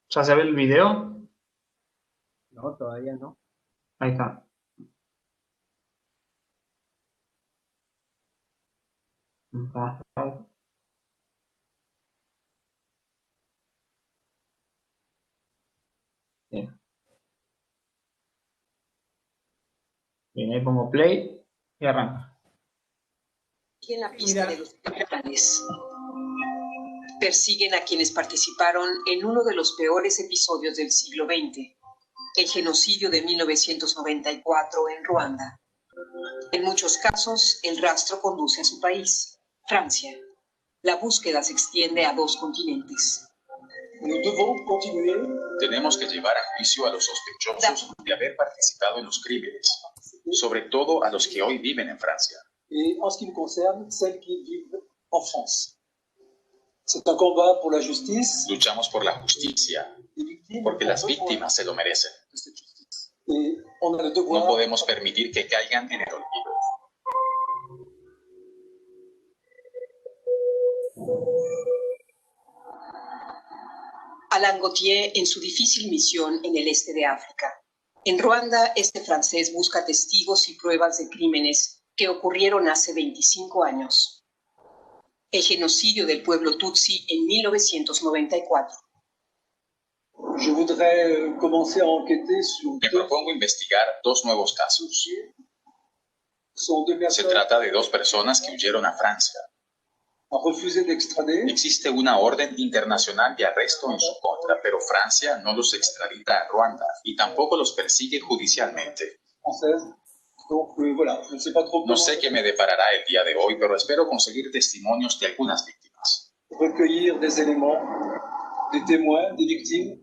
¿Ya se ve el video? No, todavía no. Ahí está. Bien. Bien, ahí pongo play y arranca. Y en la pista de los criminales. Persiguen a quienes participaron en uno de los peores episodios del siglo XX, el genocidio de 1994 en Ruanda. En muchos casos, el rastro conduce a su país, Francia. La búsqueda se extiende a 2 continentes. Tenemos que llevar a juicio a los sospechosos de haber participado en los crímenes, sobre todo a los que hoy viven en Francia. Et en ce qui me concerne, celles qui vivent en France. C'est un combat pour la justice. Luchamos por la justicia, porque las víctimas se lo merecen. Et on a le devoir. No podemos permitir que caigan en el olvido. Alain Gauthier en su difícil misión en el este de África. En Ruanda, este francés busca testigos y pruebas de crímenes que ocurrieron hace 25 años. El genocidio del pueblo Tutsi en 1994. Je voudrais commencer à enquêter sur Me propongo investigar 2 nuevos casos. sont deux Se personnes trata de 2 personas que huyeron a Francia. à refuser d'extrader. Existe una orden internacional de arresto en su contra, pero Francia no los extradita a Ruanda y tampoco los persigue judicialmente. Française. Donc voilà, je ne sais pas trop No comment sé qué me deparará el día de hoy, pero espero conseguir testimonios de algunas víctimas. recueillir des éléments, des témoins, des victimes.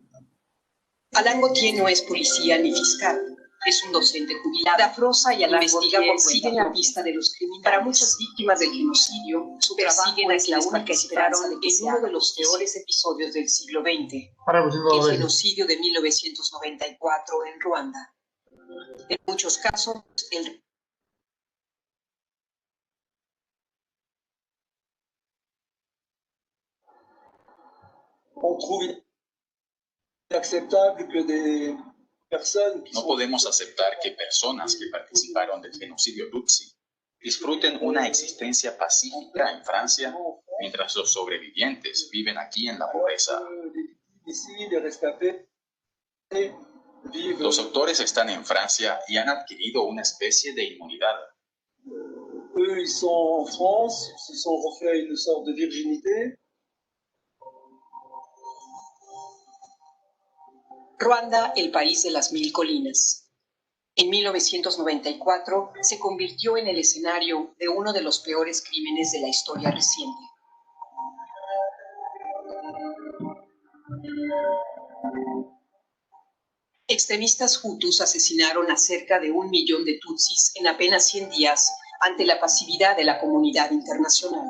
Alain Gauthier no es policía ni fiscal. Es un docente jubilado. Da prosa y investiga por sigue en la pista de los criminales. Para muchas víctimas del genocidio, su persiguen a quienes participaron en uno de los peores episodios del siglo XX, el genocidio de 1994 en Ruanda. En muchos casos, el On trouve inacceptable que des personnes qui No sont podemos aceptar que personas que participaron del genocidio Tutsi disfruten una existencia pacífica en Francia, mientras los sobrevivientes viven aquí en la pobreza. les victimes ici, les rescapés, vivent. Los autores están en Francia y han adquirido una especie de inmunidad. Eux, ils sont en France, ils se sont refaits une sorte de virginité. Ruanda, el país de las 1000 colinas. En 1994 se convirtió en el escenario de uno de los peores crímenes de la historia reciente. Extremistas hutus asesinaron a cerca de 1 millón de tutsis en apenas 100 días ante la pasividad de la comunidad internacional.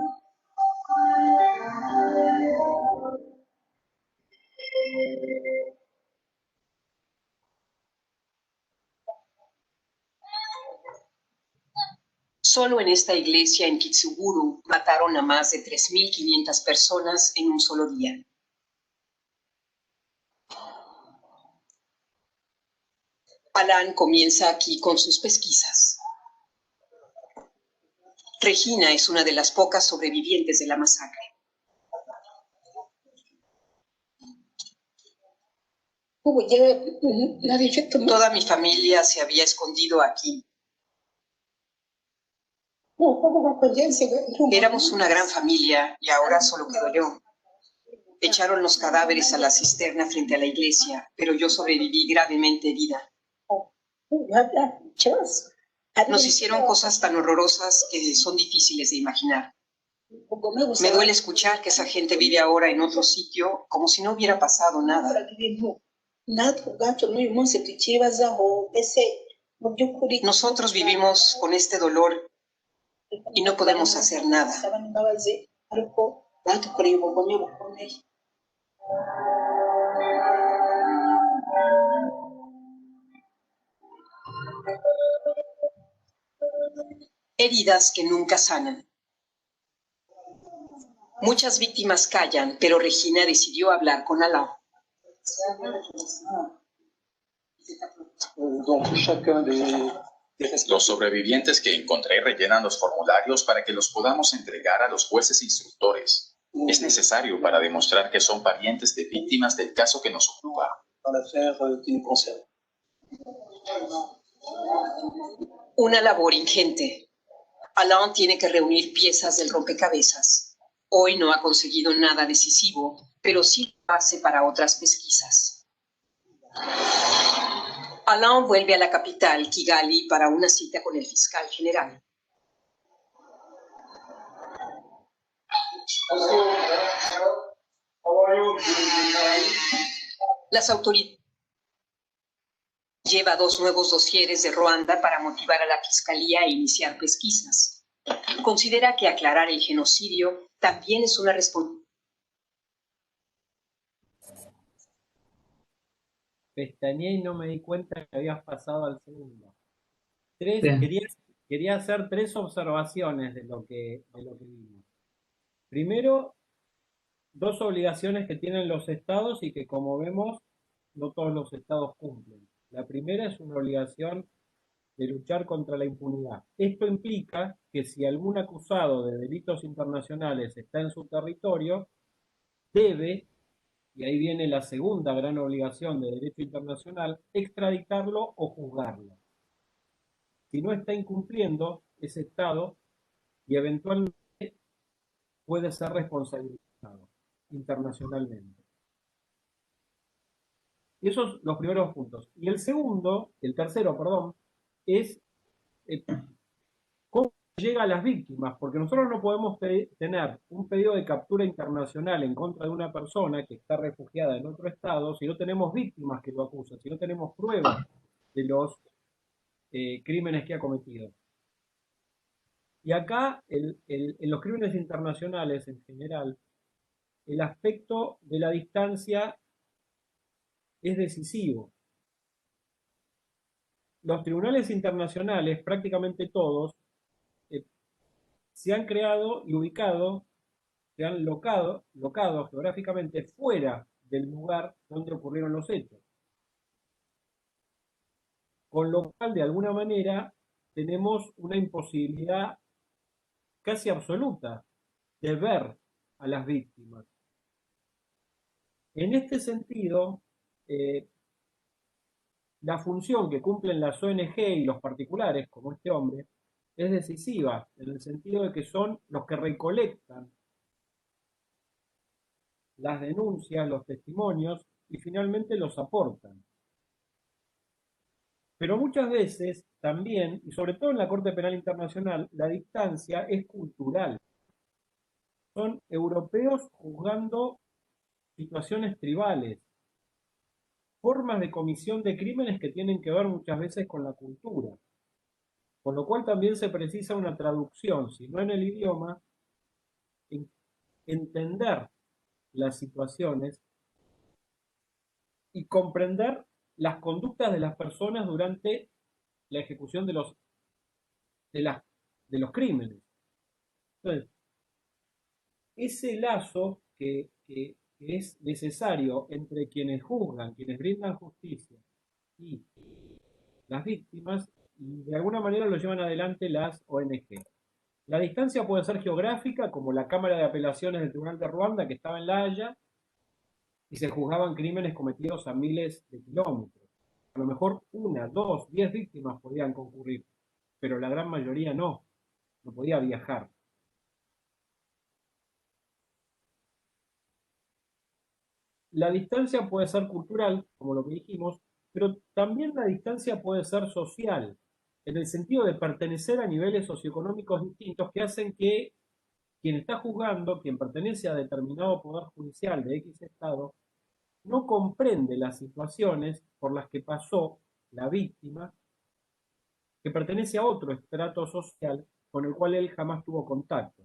Solo en esta iglesia en Kitsuguru mataron a más de 3.500 personas en un solo día. Alan comienza aquí con sus pesquisas. Regina es una de las pocas sobrevivientes de la masacre. Toda mi familia se había escondido aquí. Éramos una gran familia y ahora solo quedo yo. Echaron los cadáveres a la cisterna frente a la iglesia, pero yo sobreviví gravemente herida. Nos hicieron cosas tan horrorosas que son difíciles de imaginar. Me duele escuchar que esa gente vive ahora en otro sitio como si no hubiera pasado nada. Nosotros vivimos con este dolor y no podemos hacer nada. Heridas que nunca sanan. Muchas víctimas callan, pero Regina decidió hablar con Alá. Los sobrevivientes que encontré rellenan los formularios para que los podamos entregar a los jueces instructores. Es necesario para demostrar que son parientes de víctimas del caso que nos ocupa. Una labor ingente. Alain tiene que reunir piezas del rompecabezas. Hoy no ha conseguido nada decisivo, pero sí lo hace para otras pesquisas. Alain vuelve a la capital, Kigali, para una cita con el fiscal general. Las autoridades lleva 2 nuevos dosieres de Ruanda para motivar a la fiscalía a iniciar pesquisas. Considera que aclarar el genocidio también es una responsabilidad. Pestañeé y no me di cuenta que habías pasado al segundo. Bien. Quería hacer 3 observaciones de lo que vimos. Primero, 2 obligaciones que tienen los estados y que, como vemos, no todos los estados cumplen. La primera es una obligación de luchar contra la impunidad. Esto implica que si algún acusado de delitos internacionales está en su territorio, debe, y ahí viene la segunda gran obligación de derecho internacional, extraditarlo o juzgarlo. Si no está incumpliendo ese estado y eventualmente puede ser responsabilizado internacionalmente. Y esos son los primeros puntos. Y el tercero, es cómo llega a las víctimas, porque nosotros no podemos tener un pedido de captura internacional en contra de una persona que está refugiada en otro estado si no tenemos víctimas que lo acusan, si no tenemos pruebas de los crímenes que ha cometido. Y acá, en los crímenes internacionales en general, el aspecto de la distancia es decisivo. Los tribunales internacionales, prácticamente todos, se han creado y ubicado, se han locado geográficamente fuera del lugar donde ocurrieron los hechos. Con lo cual, de alguna manera, tenemos una imposibilidad casi absoluta de ver a las víctimas. En este sentido, la función que cumplen las ONG y los particulares, como este hombre, es decisiva, en el sentido de que son los que recolectan las denuncias, los testimonios, y finalmente los aportan. Pero muchas veces también, y sobre todo en la Corte Penal Internacional, la distancia es cultural. Son europeos juzgando situaciones tribales, formas de comisión de crímenes que tienen que ver muchas veces con la cultura. Con lo cual también se precisa una traducción, si no en el idioma, entender las situaciones y comprender las conductas de las personas durante la ejecución de los crímenes. Entonces, ese lazo que es necesario entre quienes juzgan, quienes brindan justicia y las víctimas, y de alguna manera lo llevan adelante las ONG. La distancia puede ser geográfica, como la Cámara de Apelaciones del Tribunal de Ruanda, que estaba en La Haya, y se juzgaban crímenes cometidos a miles de kilómetros. A lo mejor 1, 2, 10 víctimas podían concurrir, pero la gran mayoría no podía viajar. La distancia puede ser cultural, como lo que dijimos, pero también la distancia puede ser social, en el sentido de pertenecer a niveles socioeconómicos distintos que hacen que quien está juzgando, quien pertenece a determinado poder judicial de X estado, no comprende las situaciones por las que pasó la víctima, que pertenece a otro estrato social con el cual él jamás tuvo contacto.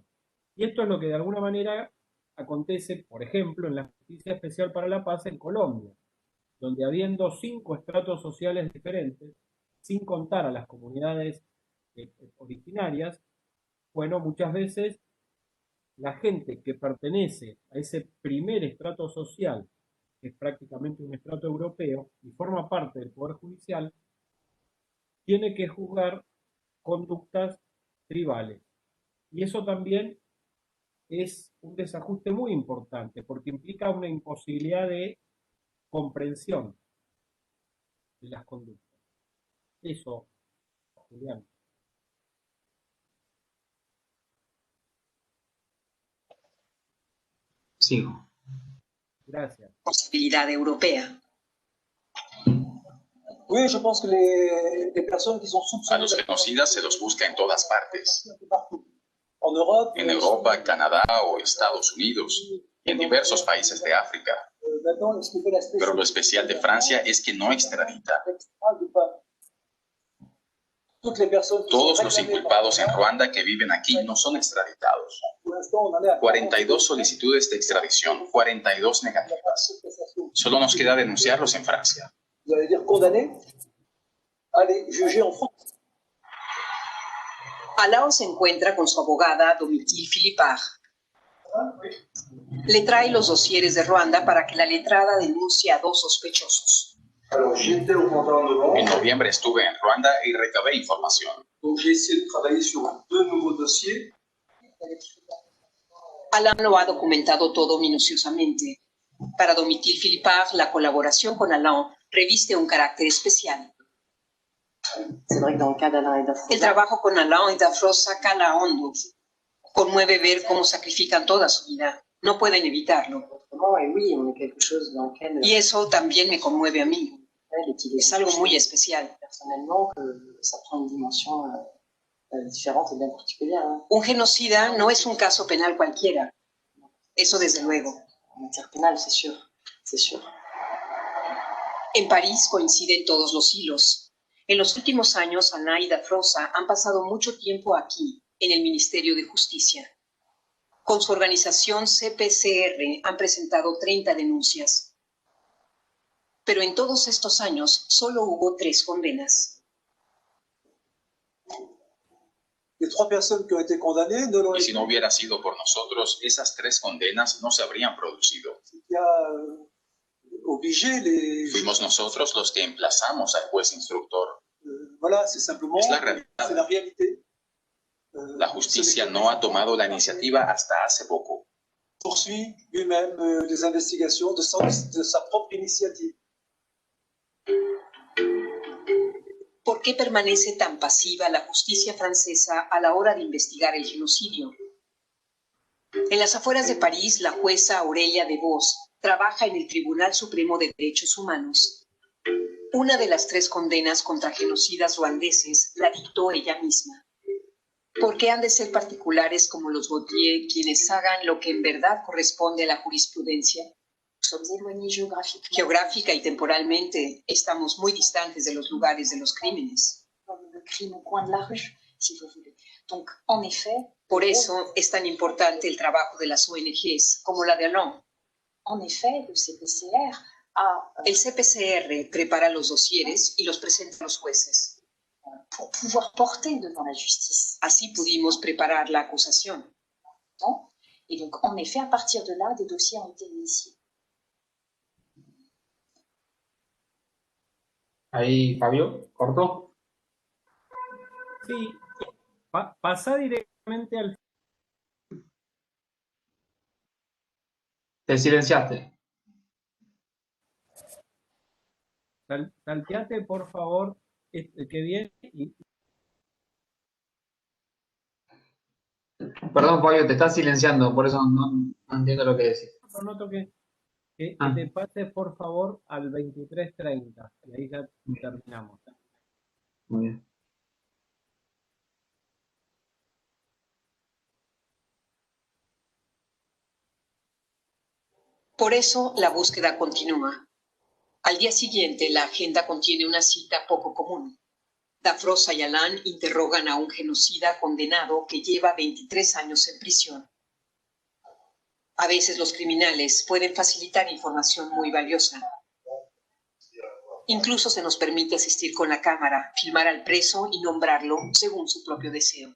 Y esto es lo que de alguna manera acontece, por ejemplo, en la Justicia Especial para la Paz en Colombia, donde habiendo 5 estratos sociales diferentes, sin contar a las comunidades originarias, bueno, muchas veces la gente que pertenece a ese primer estrato social, que es prácticamente un estrato europeo, y forma parte del Poder Judicial, tiene que juzgar conductas tribales. Y eso también es un desajuste muy importante, porque implica una imposibilidad de comprensión de las conductas. Eso, Julián. Sigo. Gracias. Posibilidad europea. Oui, je pense que les personnes qui sont A soupçonnées los genocidas se los busca en todas partes. en Europe, En Europa, Canadá o Estados Unidos, y en diversos países de África. maintenant, ce qui fait la Pero lo especial de Francia es que no extradita. toutes les personnes qui Todos sont los réclamées inculpados en par- Ruanda que viven aquí no son extraditados. pour l'instant, on en est à 42 solicitudes de extradición, 42 negativas. Solo nos queda denunciarlos en Francia. Vous allez dire condamnés, allez juger en France. Alain se encuentra con su abogada Domitille Philippard. Le trae los dosieres de Ruanda para que la letrada denuncie a 2 sospechosos. Alors, j'étais au Rwanda en novembre, En noviembre estuve en Ruanda y recabé información. donc j'ai essayé de travailler sur 2 nouveaux dossiers. Alain lo ha documentado todo minuciosamente. Para Domitille Philippard, la colaboración con Alain reviste un carácter especial. El trabajo con Alain y Dafrosa cala hondo. Conmueve ver cómo sacrifican toda su vida. No pueden evitarlo. Y eso también me conmueve a mí. Es algo muy especial. Un genocida no es un caso penal cualquiera. Eso desde luego. En París coinciden todos los hilos. En los últimos años, Alain y Dafrosa han pasado mucho tiempo aquí, en el Ministerio de Justicia. Con su organización CPCR han presentado 30 denuncias. Pero en todos estos años solo hubo 3 condenas. Les 3 personnes qui ont été condamnées ne l'ont Y si no hubiera sido por nosotros, esas 3 condenas no se habrían producido. qui a obligé les... Fuimos nosotros los que emplazamos al juez instructor. Voilà, c'est simplement... Es la realidad. C'est la réalité. La justicia no ha tomado la iniciativa hasta hace poco. Poursuit lui-même les investigations de sa propre initiative. ¿Por qué permanece tan pasiva la justicia francesa a la hora de investigar el genocidio? En las afueras de París, la jueza Aurelia de Vos Trabaja en el Tribunal Supremo de Derechos Humanos. Una de las 3 condenas contra genocidas ruandeses la dictó ella misma. ¿Por qué han de ser particulares como los Gautier quienes hagan lo que en verdad corresponde a la jurisprudencia? Geográfica y temporalmente estamos muy distantes de los lugares de los crímenes. Por eso es tan importante el trabajo de las ONGs como la de Alain. El CPCR prepara los dosieres y los presenta a los jueces. Así pudimos preparar la acusación. Ahí, Fabio, ¿cortó? Sí, pasá directamente al... Te silenciaste. Salteate, por favor, que viene y... Perdón, Fabio, te estás silenciando, por eso no entiendo lo que decís. Noto que Ah. te pases, por favor, al 23:30. Y ahí ya terminamos. Muy bien. Por eso la búsqueda continúa. Al día siguiente, la agenda contiene una cita poco común. Dafrosa y Alain interrogan a un genocida condenado que lleva 23 años en prisión. A veces los criminales pueden facilitar información muy valiosa. Incluso se nos permite asistir con la cámara, filmar al preso y nombrarlo según su propio deseo.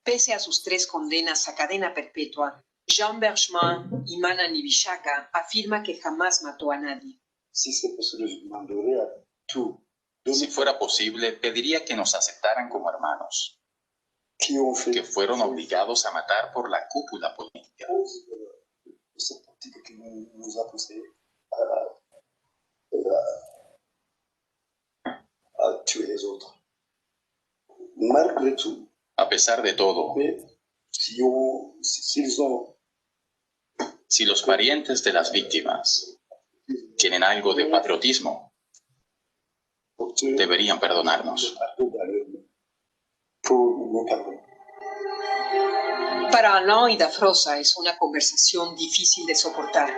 Pese a sus 3 condenas a cadena perpetua, Jean Berchman y Manani Vishaka afirma que jamás mató a nadie. Si fuera posible, pediría que nos aceptaran como hermanos, que fueron obligados a matar por la cúpula política. A pesar de todo, si los parientes de las víctimas tienen algo de patriotismo, deberían perdonarnos. Para Alain y Dafrosa es una conversación difícil de soportar.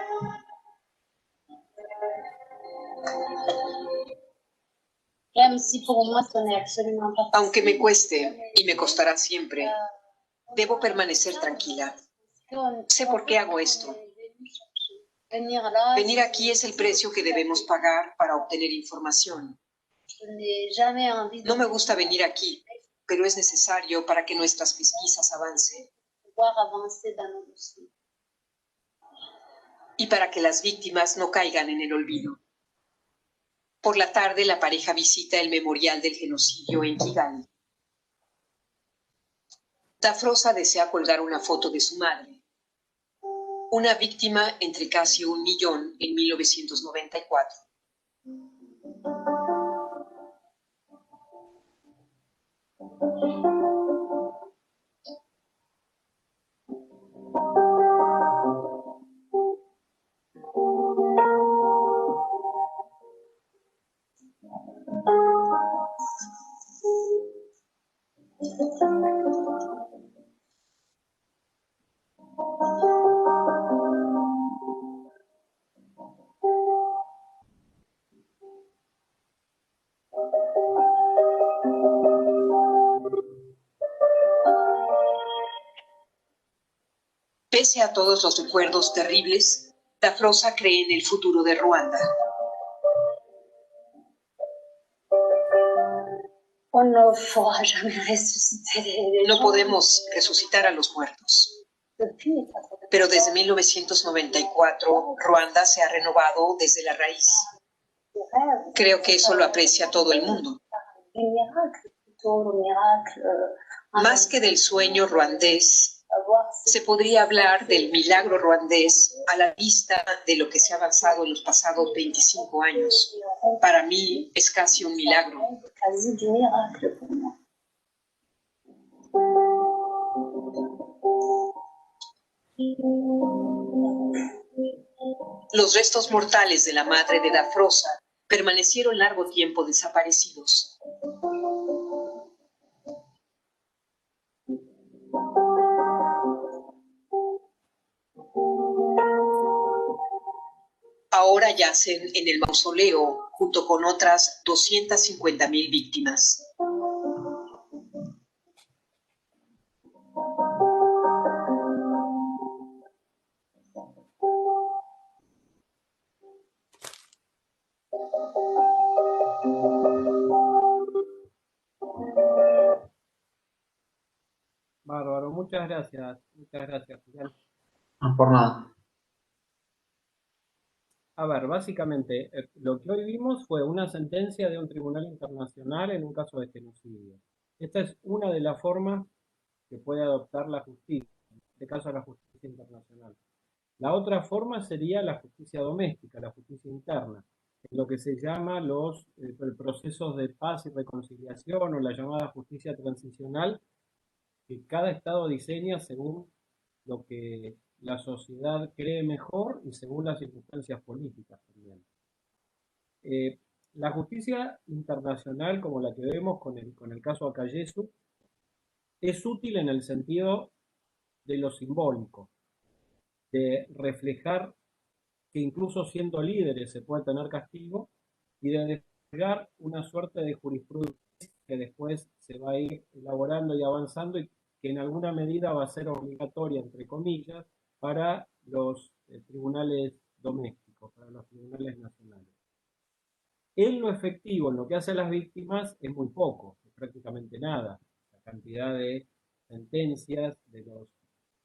Aunque me cueste y me costará siempre, debo permanecer tranquila. Sé por qué hago esto. Venir aquí es el precio que debemos pagar para obtener información. No me gusta venir aquí, pero es necesario para que nuestras pesquisas avancen. Y para que las víctimas no caigan en el olvido. Por la tarde, la pareja visita el memorial del genocidio en Kigali. Dafrosa desea colgar una foto de su madre, una víctima entre casi 1 millón en 1994. Pese a todos los recuerdos terribles, Dafrosa cree en el futuro de Ruanda. No podemos resucitar a los muertos. Pero desde 1994, Ruanda se ha renovado desde la raíz. Creo que eso lo aprecia todo el mundo. Más que del sueño ruandés, se podría hablar del milagro ruandés a la vista de lo que se ha avanzado en los pasados 25 años. Para mí es casi un milagro. Los restos mortales de la madre de Dafrosa permanecieron largo tiempo desaparecidos. Ahora yacen en el mausoleo junto con otras 250.000 víctimas. Bárbaro, muchas gracias, Julián. No por nada. A ver, básicamente, lo que hoy vimos fue una sentencia de un tribunal internacional en un caso de genocidio. Esta es una de las formas que puede adoptar la justicia, en este caso la justicia internacional. La otra forma sería la justicia doméstica, la justicia interna, en lo que se llama los procesos de paz y reconciliación o la llamada justicia transicional, que cada Estado diseña según lo que la sociedad cree mejor y según las circunstancias políticas también. La justicia internacional, como la que vemos con el caso Akayesu, es útil en el sentido de lo simbólico, de reflejar que incluso siendo líderes se puede tener castigo y de desplegar una suerte de jurisprudencia que después se va a ir elaborando y avanzando y que en alguna medida va a ser obligatoria, entre comillas, para los tribunales domésticos, para los tribunales nacionales. En lo efectivo, en lo que hace a las víctimas, es muy poco, es prácticamente nada. La cantidad de sentencias de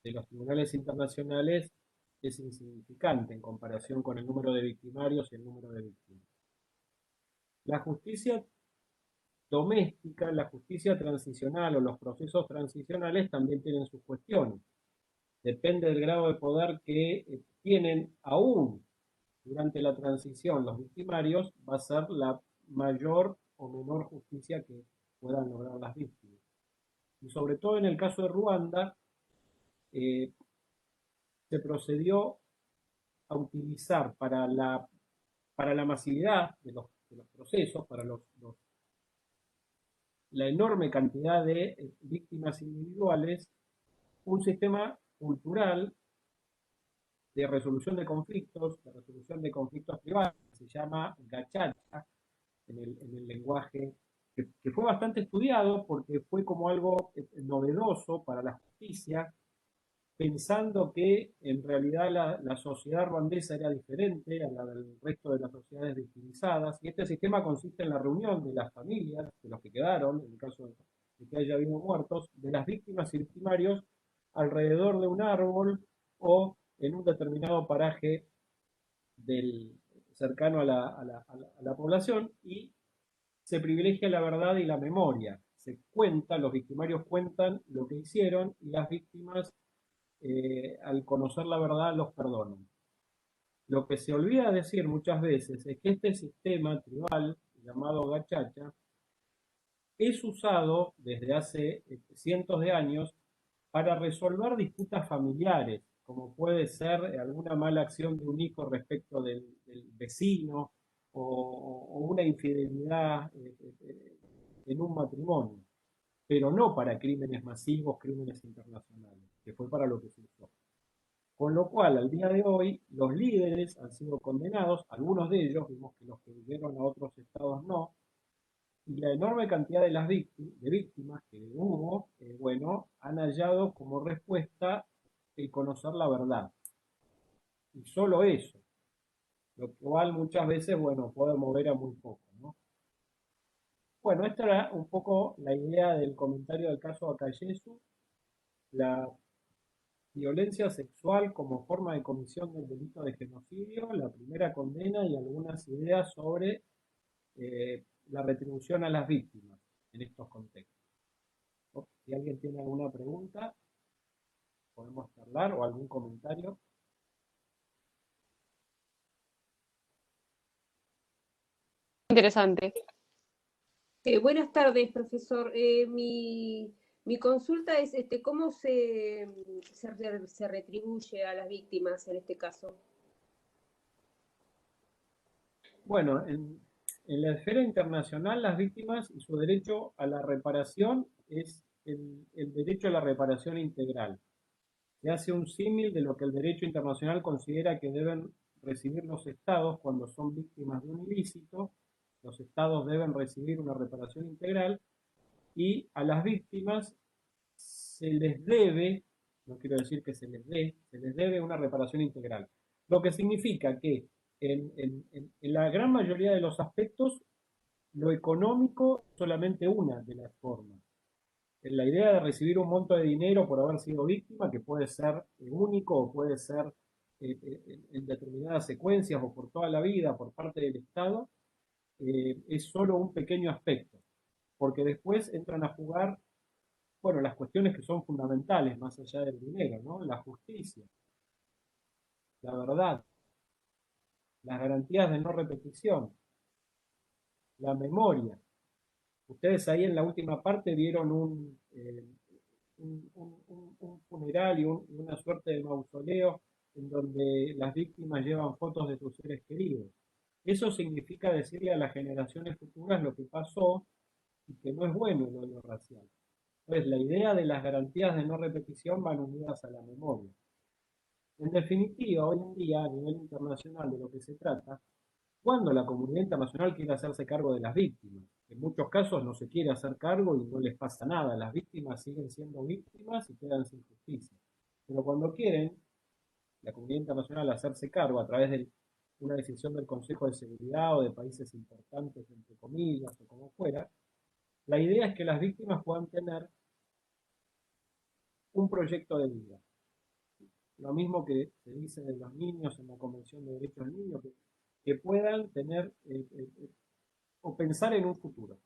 los tribunales internacionales es insignificante en comparación con el número de victimarios y el número de víctimas. La justicia doméstica, la justicia transicional o los procesos transicionales también tienen sus cuestiones. Depende del grado de poder que tienen aún durante la transición los victimarios, va a ser la mayor o menor justicia que puedan lograr las víctimas. Y sobre todo en el caso de Ruanda, se procedió a utilizar para la masividad de los procesos, para la enorme cantidad de víctimas individuales, un sistema cultural de resolución de conflictos privados, que se llama gachacha, en el lenguaje, que fue bastante estudiado porque fue como algo novedoso para la justicia, pensando que en realidad la sociedad ruandesa era diferente a la del resto de las sociedades victimizadas, y este sistema consiste en la reunión de las familias, de los que quedaron, en el caso de que haya habido muertos, de las víctimas y victimarios, alrededor de un árbol o en un determinado paraje cercano a la población, y se privilegia la verdad y la memoria. Se cuenta, los victimarios cuentan lo que hicieron y las víctimas, al conocer la verdad, los perdonan. Lo que se olvida decir muchas veces es que este sistema tribal, llamado gachacha, es usado desde hace cientos de años para resolver disputas familiares, como puede ser alguna mala acción de un hijo respecto del vecino o una infidelidad en un matrimonio, pero no para crímenes masivos, crímenes internacionales, que fue para lo que se usó. Con lo cual, al día de hoy, los líderes han sido condenados, algunos de ellos, vimos que los que huyeron a otros estados no, y la enorme cantidad de víctimas que hubo, bueno, han hallado como respuesta el conocer la verdad. Y solo eso, lo cual muchas veces, bueno, puede mover a muy poco, ¿no? Bueno, esta era un poco la idea del comentario del caso Akayesu, la violencia sexual como forma de comisión del delito de genocidio, la primera condena y algunas ideas sobre la retribución a las víctimas en estos contextos. Si alguien tiene alguna pregunta, podemos charlar o algún comentario. Interesante. Buenas tardes, profesor. Mi consulta es ¿cómo se retribuye a las víctimas en este caso? Bueno, en la esfera internacional, las víctimas y su derecho a la reparación es el derecho a la reparación integral. Se hace un símil de lo que el derecho internacional considera que deben recibir los estados cuando son víctimas de un ilícito. Los estados deben recibir una reparación integral y a las víctimas se les debe, no quiero decir que se les dé, se les debe una reparación integral. Lo que significa que en la gran mayoría de los aspectos, lo económico es solamente una de las formas. La idea de recibir un monto de dinero por haber sido víctima, que puede ser único o puede ser en determinadas secuencias o por toda la vida por parte del Estado, es solo un pequeño aspecto, porque después entran a jugar, bueno, las cuestiones que son fundamentales más allá del dinero, ¿no? La justicia, la verdad, las garantías de no repetición, la memoria. Ustedes ahí en la última parte vieron un funeral y una suerte de mausoleo en donde las víctimas llevan fotos de sus seres queridos. Eso significa decirle a las generaciones futuras lo que pasó y que no es bueno el odio racial. Entonces, la idea de las garantías de no repetición van unidas a la memoria. En definitiva, hoy en día, a nivel internacional, de lo que se trata, cuando la comunidad internacional quiere hacerse cargo de las víctimas. En muchos casos no se quiere hacer cargo y no les pasa nada. Las víctimas siguen siendo víctimas y quedan sin justicia. Pero cuando quieren, la comunidad internacional, hacerse cargo a través de una decisión del Consejo de Seguridad o de países importantes, entre comillas, o como fuera, la idea es que las víctimas puedan tener un proyecto de vida. Lo mismo que se dice de los niños en la Convención de Derechos del Niño, que puedan tener o pensar en un futuro.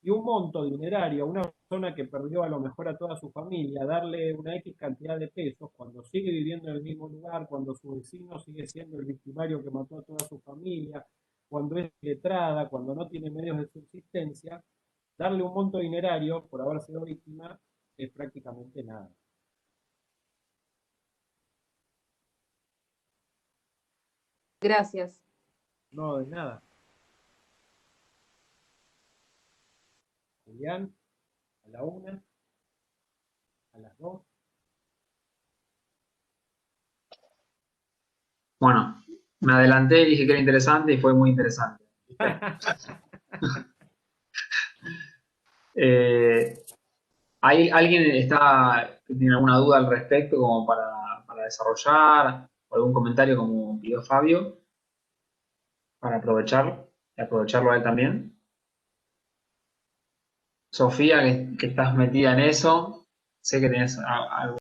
Y un monto dinerario a una persona que perdió a lo mejor a toda su familia, darle una X cantidad de pesos cuando sigue viviendo en el mismo lugar, cuando su vecino sigue siendo el victimario que mató a toda su familia, cuando es letrada, cuando no tiene medios de subsistencia, darle un monto dinerario por haber sido víctima es prácticamente nada. Gracias. No, de nada. Julián, a la 1, a las 2. Bueno, me adelanté, dije que era interesante y fue muy interesante. ¿Alguien tiene alguna duda al respecto como para desarrollar? ¿O algún comentario como pidió Fabio? Para aprovecharlo a él también. Sofía, que estás metida en eso, sé que tenés algo